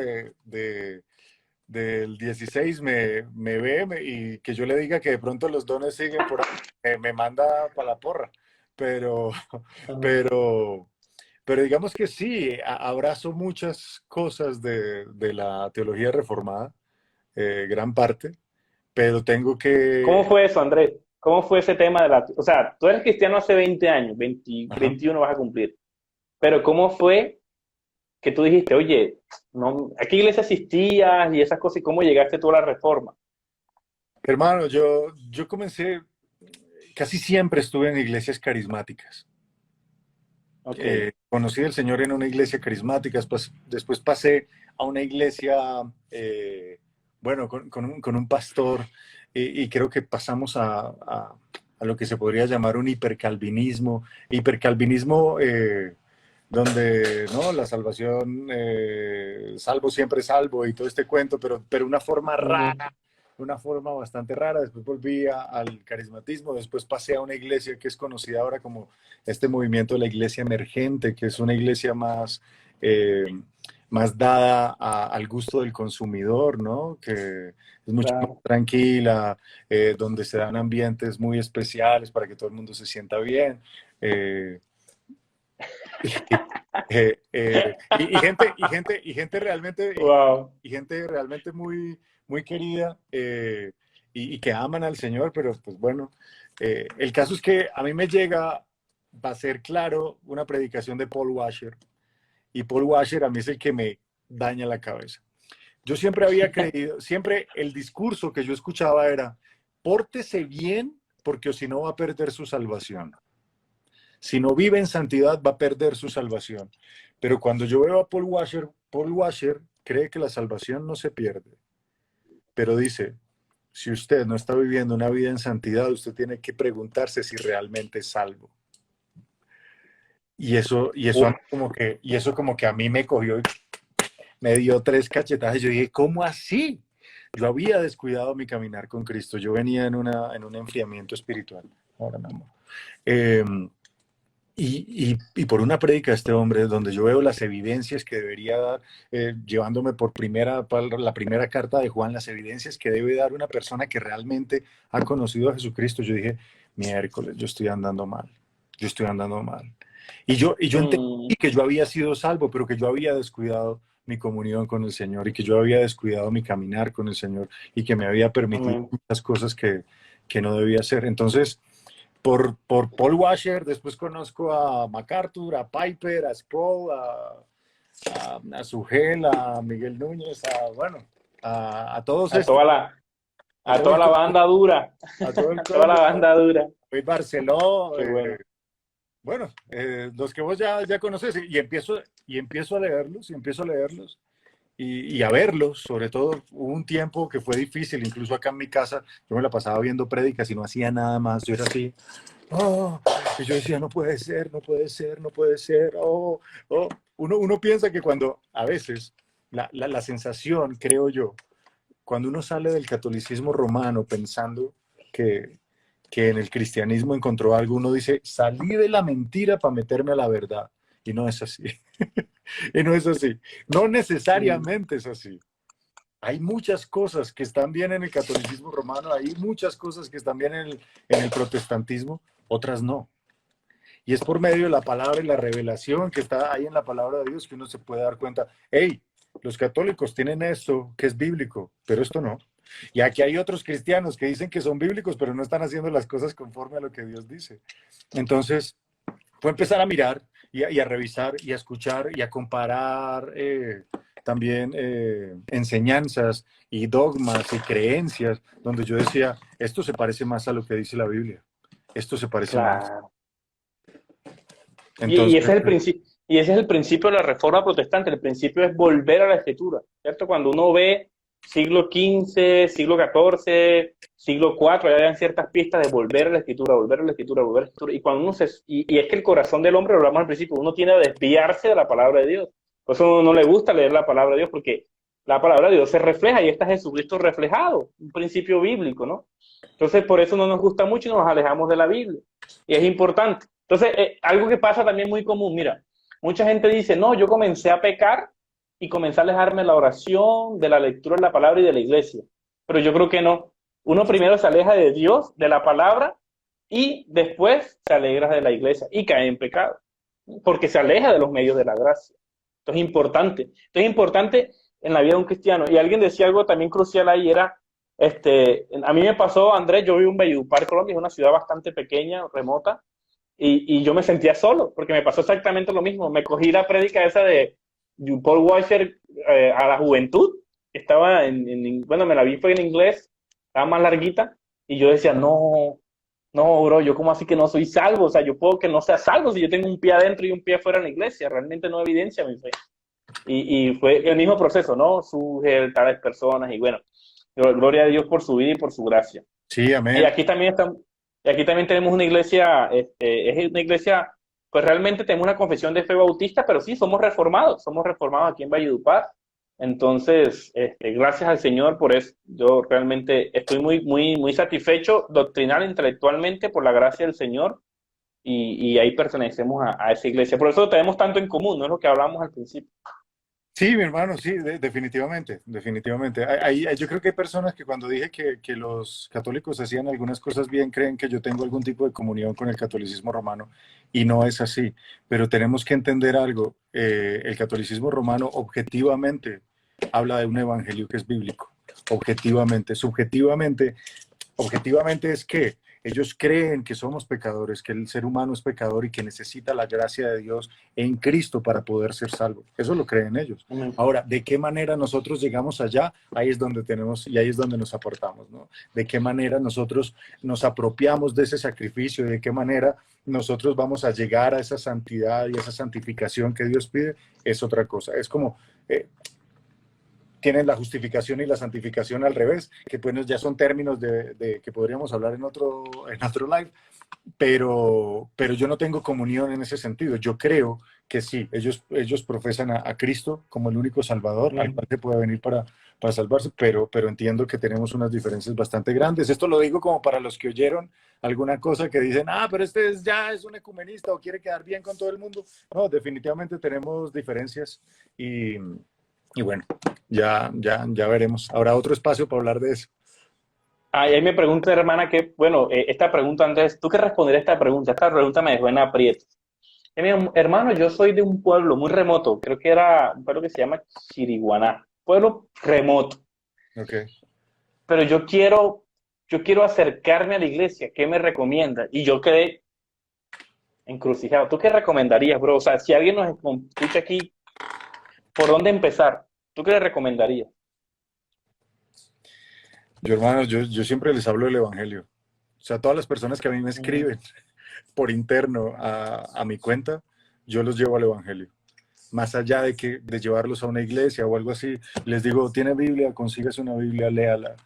del 16 me ve y que yo le diga que de pronto los dones siguen por ahí, me manda para la porra. Pero, Ajá. pero, pero digamos que sí, abrazo muchas cosas de la teología reformada, gran parte, pero tengo ¿Cómo que... fue eso, Andrés? ¿Cómo fue ese tema de la... O sea, tú eres cristiano hace 20 años, 20, Ajá. 21 vas a cumplir, pero ¿cómo fue que tú dijiste, oye, no, ¿a qué iglesia asistías y esas cosas y cómo llegaste tú a la reforma? Hermano, yo comencé, casi siempre estuve en iglesias carismáticas. Ok. Conocí al Señor en una iglesia carismática, después pasé a una iglesia, bueno, con un pastor, y creo que pasamos a lo que se podría llamar un hipercalvinismo donde no la salvación, salvo siempre salvo y todo este cuento, pero una forma Ujú. rara, una forma bastante rara. Después volví al carismatismo, después pasé a una iglesia que es conocida ahora como este movimiento de la iglesia emergente, que es una iglesia más, más dada al gusto del consumidor, ¿no? Que es mucho más Claro. tranquila, donde se dan ambientes muy especiales para que todo el mundo se sienta bien. eh, Wow. y gente realmente muy, muy querida, y que aman al Señor, pero pues bueno, el caso es que a mí me llega, va a ser claro, una predicación de Paul Washer, y Paul Washer a mí es el que me daña la cabeza. Yo siempre había creído, siempre el discurso que yo escuchaba era, pórtese bien porque o si no va a perder su salvación. Si no vive en santidad va a perder su salvación. Pero cuando yo veo a Paul Washer cree que la salvación no se pierde, pero dice, si usted no está viviendo una vida en santidad, usted tiene que preguntarse si realmente es salvo. Uf, Y eso como que a mí me cogió y me dio tres cachetadas. Yo dije, ¿cómo así? Yo había descuidado mi caminar con Cristo. Yo venía en un enfriamiento espiritual. Ahora, mi amor. Eh, y por una prédica de este hombre, donde yo veo las evidencias que debería dar, llevándome la primera carta de Juan, las evidencias que debe dar una persona que realmente ha conocido a Jesucristo, yo dije, miércoles, yo estoy andando mal, yo estoy andando mal. Y yo entendí mm, que yo había sido salvo, pero que yo había descuidado mi comunión con el Señor y que yo había descuidado mi caminar con el Señor y que me había permitido amén. muchas cosas que no debía hacer. Entonces, por Paul Washer, después conozco a MacArthur, a Piper, a Sproul, a Sugel, a Miguel Núñez, bueno, a todos A estos, toda la, a a todo toda el la combo, banda dura. a todo el A toda la combo, banda dura. Luis Barceló, Qué bueno. bueno, los que vos ya conoces, y empiezo a leerlos, y empiezo a leerlos, y a verlos, sobre todo, hubo un tiempo que fue difícil, incluso acá en mi casa, yo me la pasaba viendo prédicas y no hacía nada más, yo era así, oh, y yo decía, no puede ser, no puede ser, no puede ser, oh, oh. Uno piensa que cuando, a veces, la sensación, creo yo, cuando uno sale del catolicismo romano pensando que, que en el cristianismo encontró algo, uno dice, salí de la mentira para meterme a la verdad. Y no es así. Y no es así. No Mm, necesariamente es así. Hay muchas cosas que están bien en el catolicismo romano, hay muchas cosas que están bien en el protestantismo, otras no. Y es por medio de la palabra y la revelación que está ahí en la palabra de Dios que uno se puede dar cuenta, hey, los católicos tienen esto que es bíblico, pero esto no. Y aquí hay otros cristianos que dicen que son bíblicos, pero no están haciendo las cosas conforme a lo que Dios dice. Entonces, fue empezar a mirar y a revisar y a escuchar y a comparar también enseñanzas y dogmas y creencias, donde yo decía, esto se parece más a lo que dice la Biblia, esto se parece más. claro. Y Entonces, ese es el principio. Y ese es el principio de la reforma protestante. El principio es volver a la escritura, ¿cierto? Cuando uno ve siglo XV, siglo XIV, siglo IV, ya dan ciertas pistas de volver a la escritura, volver a la escritura, volver a la escritura. Y cuando y es que el corazón del hombre, lo hablamos al principio, uno tiene a desviarse de la palabra de Dios. Por eso a uno no le gusta leer la palabra de Dios, porque la palabra de Dios se refleja y está Jesucristo reflejado, un principio bíblico, ¿no? Entonces, por eso no nos gusta mucho y nos alejamos de la Biblia. Y es importante. Entonces, algo que pasa también muy común, mira, mucha gente dice, no, yo comencé a pecar y comencé a alejarme de la oración, de la lectura de la palabra y de la iglesia. Pero yo creo que no. Uno primero se aleja de Dios, de la palabra, y después se alegra de la iglesia y cae en pecado, porque se aleja de los medios de la gracia. Esto es importante. Esto es importante en la vida de un cristiano. Y alguien decía algo también crucial ahí, era, a mí me pasó, Andrés, yo vivo en Valledupar, Colombia, es una ciudad bastante pequeña, remota, y yo me sentía solo, porque me pasó exactamente lo mismo. Me cogí la prédica esa de Paul Washer a la juventud, estaba bueno, me la vi fue en inglés, estaba más larguita, y yo decía, no, no, bro, yo como así que no soy salvo, o sea, yo puedo que no sea salvo si yo tengo un pie adentro y un pie afuera en la iglesia, realmente no evidencia mi fe. Y fue el mismo proceso, ¿no? Surge tales personas y bueno, gloria a Dios por su vida y por su gracia. sí, Y amén. aquí también estamos, y aquí también tenemos una iglesia, es una iglesia, pues realmente tenemos una confesión de fe bautista, pero sí, somos reformados aquí en Valledupar. Entonces, gracias al Señor por eso. Yo realmente estoy muy satisfecho doctrinal, intelectualmente, por la gracia del Señor, y ahí pertenecemos a esa iglesia. Por eso tenemos tanto en común, no es lo que hablamos al principio. Sí, mi hermano, sí, definitivamente, definitivamente. Yo creo que hay personas que cuando dije que los católicos hacían algunas cosas bien, creen que yo tengo algún tipo de comunión con el catolicismo romano y no es así. Pero tenemos que entender algo. El catolicismo romano objetivamente habla de un evangelio que es bíblico. Objetivamente, subjetivamente objetivamente es que ellos creen que somos pecadores, que el ser humano es pecador y que necesita la gracia de Dios en Cristo para poder ser salvo. Eso lo creen ellos. Amén. Ahora, ¿de qué manera nosotros llegamos allá? Ahí es donde tenemos y ahí es donde nos aportamos, ¿no? ¿De qué manera nosotros nos apropiamos de ese sacrificio? ¿De qué manera nosotros vamos a llegar a esa santidad y esa santificación que Dios pide? Es otra cosa. Es como... tienen la justificación y la santificación al revés, que pues ya son términos que podríamos hablar en otro live, pero yo no tengo comunión en ese sentido. Yo creo que sí, ellos profesan a Cristo como el único Salvador, al cual se puede venir para salvarse, pero entiendo que tenemos unas diferencias bastante grandes. Esto lo digo como para los que oyeron alguna cosa que dicen, pero ya es un ecumenista o quiere quedar bien con todo el mundo. No, definitivamente tenemos diferencias y bueno, ya veremos. Habrá otro espacio para hablar de eso. Ahí me pregunta, hermana, que, bueno, esta pregunta, Andrés, ¿tú qué responderías a esta pregunta? Esta pregunta me dejó en aprieto. Hermano, yo soy de un pueblo muy remoto, creo que era un pueblo que se llama Chiriguaná, pueblo remoto, Okay. pero yo quiero acercarme a la iglesia, ¿qué me recomienda? Y yo quedé encrucijado. ¿Tú qué recomendarías, bro? O sea, si alguien nos escucha aquí, ¿por dónde empezar? ¿Tú qué le recomendarías? Yo, hermanos, yo siempre les hablo del Evangelio. O sea, todas las personas que a mí me escriben por interno a mi cuenta, yo los llevo al Evangelio. Más allá de llevarlos a una iglesia o algo así, les digo, tiene Biblia, consígase una Biblia, léala.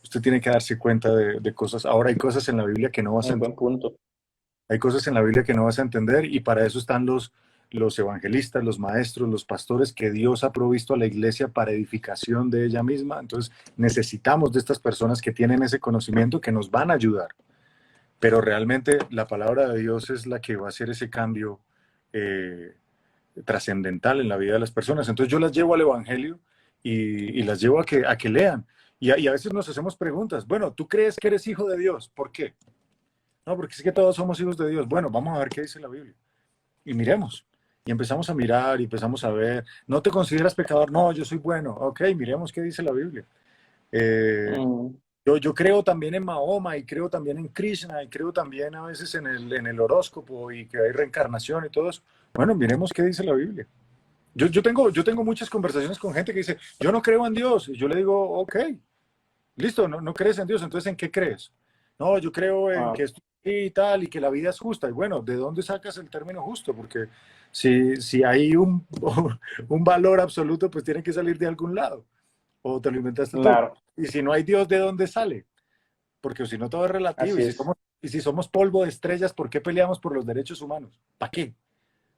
Usted tiene que darse cuenta de cosas. Ahora hay cosas en la Biblia que no vas a Un buen entender. punto. Hay cosas en la Biblia que no vas a entender y para eso están los evangelistas, los maestros, los pastores que Dios ha provisto a la iglesia para edificación de ella misma. Entonces necesitamos de estas personas que tienen ese conocimiento que nos van a ayudar. Pero realmente la palabra de Dios es la que va a hacer ese cambio trascendental en la vida de las personas. Entonces yo las llevo al Evangelio y las llevo a que lean. Y a veces nos hacemos preguntas. Bueno, ¿tú crees que eres hijo de Dios? ¿Por qué? No, porque es que todos somos hijos de Dios. Bueno, vamos a ver qué dice la Biblia. Y miremos. Y empezamos a mirar y empezamos a ver. ¿No te consideras pecador? No, yo soy bueno. Ok, miremos qué dice la Biblia. Mm, Yo creo también en Mahoma y creo también en Krishna y creo también a veces en el horóscopo y que hay reencarnación y todo eso. Bueno, miremos qué dice la Biblia. Yo tengo muchas conversaciones con gente que dice, yo no creo en Dios. Y yo le digo, ok, listo, no crees en Dios, entonces ¿en qué crees? No, yo creo en ah, que esto y tal y que la vida es justa. Y bueno, ¿de dónde sacas el término justo? Porque si hay un valor absoluto, pues tiene que salir de algún lado. O te lo inventaste tú. claro, Y si no hay Dios, ¿de dónde sale? Porque si no todo es relativo. así es. Y si somos polvo de estrellas, ¿por qué peleamos por los derechos humanos? ¿Para qué?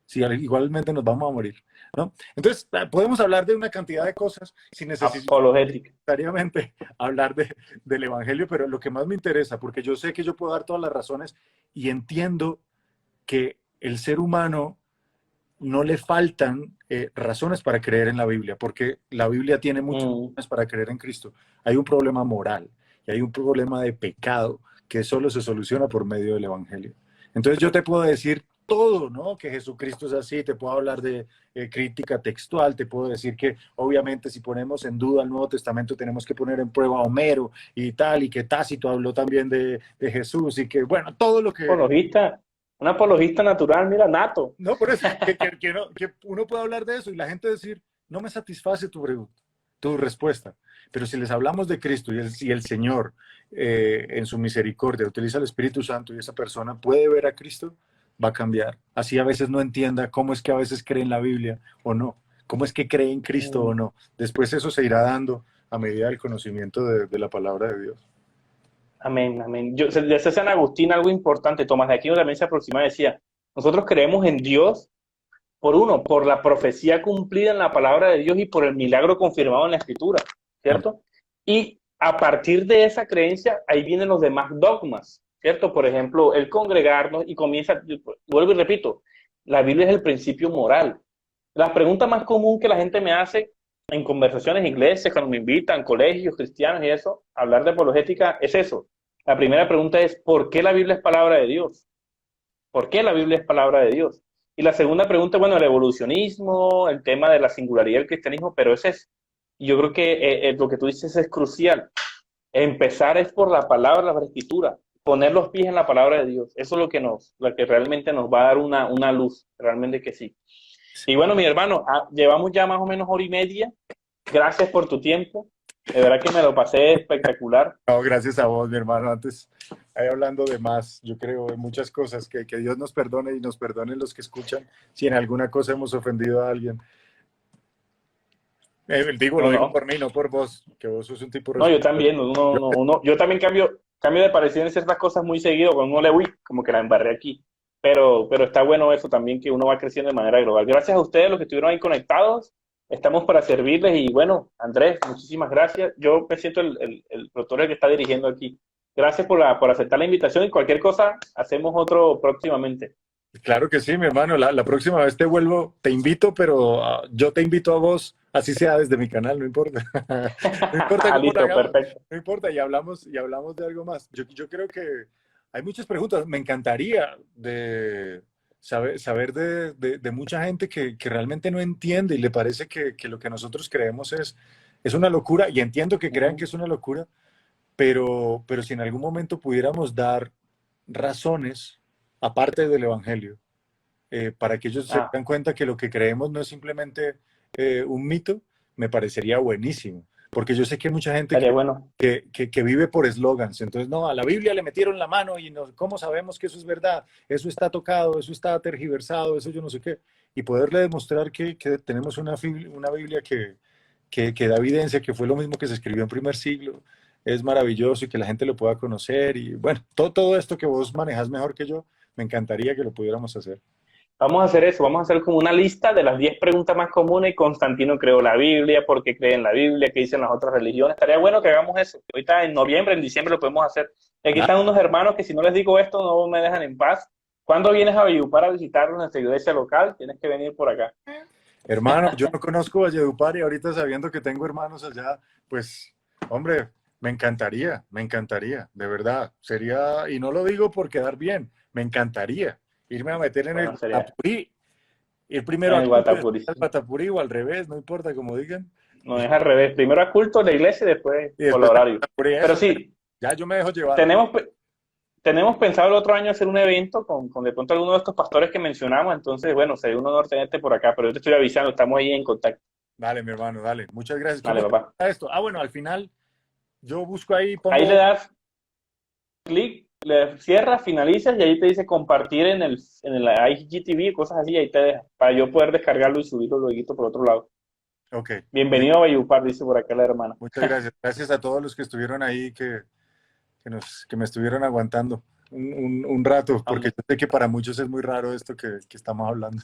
Si igualmente nos vamos a morir, ¿no? Entonces, podemos hablar de una cantidad de cosas sin Apologética. necesariamente hablar del Evangelio, pero lo que más me interesa, porque yo sé que yo puedo dar todas las razones y entiendo que el ser humano no le faltan razones para creer en la Biblia, porque la Biblia tiene muchas Mm, razones para creer en Cristo. Hay un problema moral y hay un problema de pecado que solo se soluciona por medio del Evangelio. Entonces yo te puedo decir todo, ¿no? Que Jesucristo es así, te puedo hablar de crítica textual, te puedo decir que obviamente si ponemos en duda el Nuevo Testamento tenemos que poner en prueba a Homero y tal, y que Tácito habló también de Jesús y que, bueno, todo lo que... apologista, un apologista natural, mira, nato. No, por eso, que uno puede hablar de eso y la gente decir, no me satisface tu respuesta. Pero si les hablamos de Cristo y el Señor en su misericordia utiliza el Espíritu Santo y esa persona puede ver a Cristo, va a cambiar. Así a veces no entienda cómo es que a veces cree en la Biblia o no, cómo es que cree en Cristo o Mm, no. Después eso se irá dando a medida del conocimiento de la palabra de Dios. amén, amén. Decía San Agustín algo importante, Tomás de Aquino también se aproximaba y decía, nosotros creemos en Dios por la profecía cumplida en la palabra de Dios y por el milagro confirmado en la Escritura, ¿cierto? Y a partir de esa creencia, ahí vienen los demás dogmas, ¿cierto? Por ejemplo, el congregarnos y comienza, vuelvo y repito, la Biblia es el principio moral. La pregunta más común que la gente me hace en conversaciones en iglesias, cuando me invitan, colegios cristianos y eso, a hablar de apologética, es eso. La primera pregunta es, ¿por qué la Biblia es palabra de Dios? ¿Por qué la Biblia es palabra de Dios? Y la segunda pregunta, bueno, el evolucionismo, el tema de la singularidad del cristianismo, pero ese es, yo creo que lo que tú dices es crucial. Empezar es por la palabra, la escritura, poner los pies en la palabra de Dios. Eso es lo que realmente nos va a dar una luz, realmente que sí. Y bueno, mi hermano, llevamos ya más o menos hora y media. Gracias por tu tiempo. De verdad que me lo pasé espectacular. No, gracias a vos, mi hermano. Antes, ahí hablando de más, yo creo en muchas cosas, que Dios nos perdone y nos perdonen los que escuchan si en alguna cosa hemos ofendido a alguien. Lo No, digo no. por mí, no por vos, que vos sos un tipo No, yo respetuoso. también. Yo también cambio de parecer en ciertas cosas muy seguido. Cuando uno le uy, como que la embarré aquí. Pero está bueno eso también, que uno va creciendo de manera global. Gracias a ustedes, los que estuvieron ahí conectados. Estamos para servirles. Y bueno, Andrés, muchísimas gracias. Yo me siento el productor que está dirigiendo aquí. Gracias por aceptar la invitación y cualquier cosa, hacemos otro próximamente. Claro que sí, mi hermano. La próxima vez te vuelvo, te invito, pero yo te invito a vos, así sea desde mi canal, no importa. No importa cómo lo Listo, hagamos, perfecto. no importa, y hablamos de algo más. Yo creo que hay muchas preguntas. Me encantaría de saber de mucha gente que realmente no entiende y le parece que lo que nosotros creemos es una locura, y entiendo que crean que es una locura, pero si en algún momento pudiéramos dar razones, aparte del Evangelio, para que ellos se Ah, den cuenta que lo que creemos no es simplemente un mito, me parecería buenísimo. Porque yo sé que hay mucha gente estaría bueno. que vive por eslogans. Entonces, no, a la Biblia le metieron la mano y no, ¿cómo sabemos que eso es verdad? Eso está tocado, eso está tergiversado, eso yo no sé qué. Y poderle demostrar que tenemos una Biblia que da evidencia, que fue lo mismo que se escribió en primer siglo, es maravilloso, y que la gente lo pueda conocer. Y bueno, todo esto que vos manejas mejor que yo, me encantaría que lo pudiéramos hacer. Vamos a hacer eso, vamos a hacer como una lista de las 10 preguntas más comunes. Constantino creó la Biblia, ¿por qué cree en la Biblia? ¿Qué dicen las otras religiones? Estaría bueno que hagamos eso. Ahorita en noviembre, en diciembre lo podemos hacer. Aquí están unos hermanos que si no les digo esto no me dejan en paz. ¿Cuándo vienes a Valledupar a visitar nuestra iglesia local? Tienes que venir por acá. Hermano, yo no conozco Valledupar, y ahorita sabiendo que tengo hermanos allá, pues, hombre, me encantaría, de verdad. Sería, y no lo digo por quedar bien, me encantaría irme a meter en el Bueno, sería Guatapurí, ir primero en a el culto y después Guatapurí. al Guatapurí, o al revés, no importa como digan. No es al revés. Primero a culto, la iglesia y después Y por el después al horario. Guatapurí, Pero eso, sí, ya yo me dejo llevar. tenemos, tenemos pensado el otro año hacer un evento con de pronto alguno de estos pastores que mencionamos. Entonces, bueno, sería un honor tenerte por acá, pero yo te estoy avisando, estamos ahí en contacto. Dale, mi hermano, dale. Muchas gracias. Vale, ¿Cómo se papá. llama esto? Ah, bueno, al final yo busco ahí, Ahí pongo, le das clic, le cierras, finalizas y ahí te dice compartir en el IGTV, cosas así, ahí te deja, para yo poder descargarlo y subirlo luego por otro lado. ok. Bienvenido a Valledupar, dice por acá la hermana. Muchas gracias. Gracias a todos los que estuvieron ahí, que me estuvieron aguantando un rato, porque Hombre. yo sé que para muchos es muy raro esto que estamos hablando.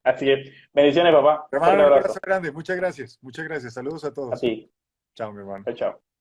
Así es. Bendiciones, papá. Un fuerte Hermano, un abrazo abrazo. grande. Muchas gracias. Muchas gracias. Saludos a A todos. ti. Chao, mi hermano. Chao, chao.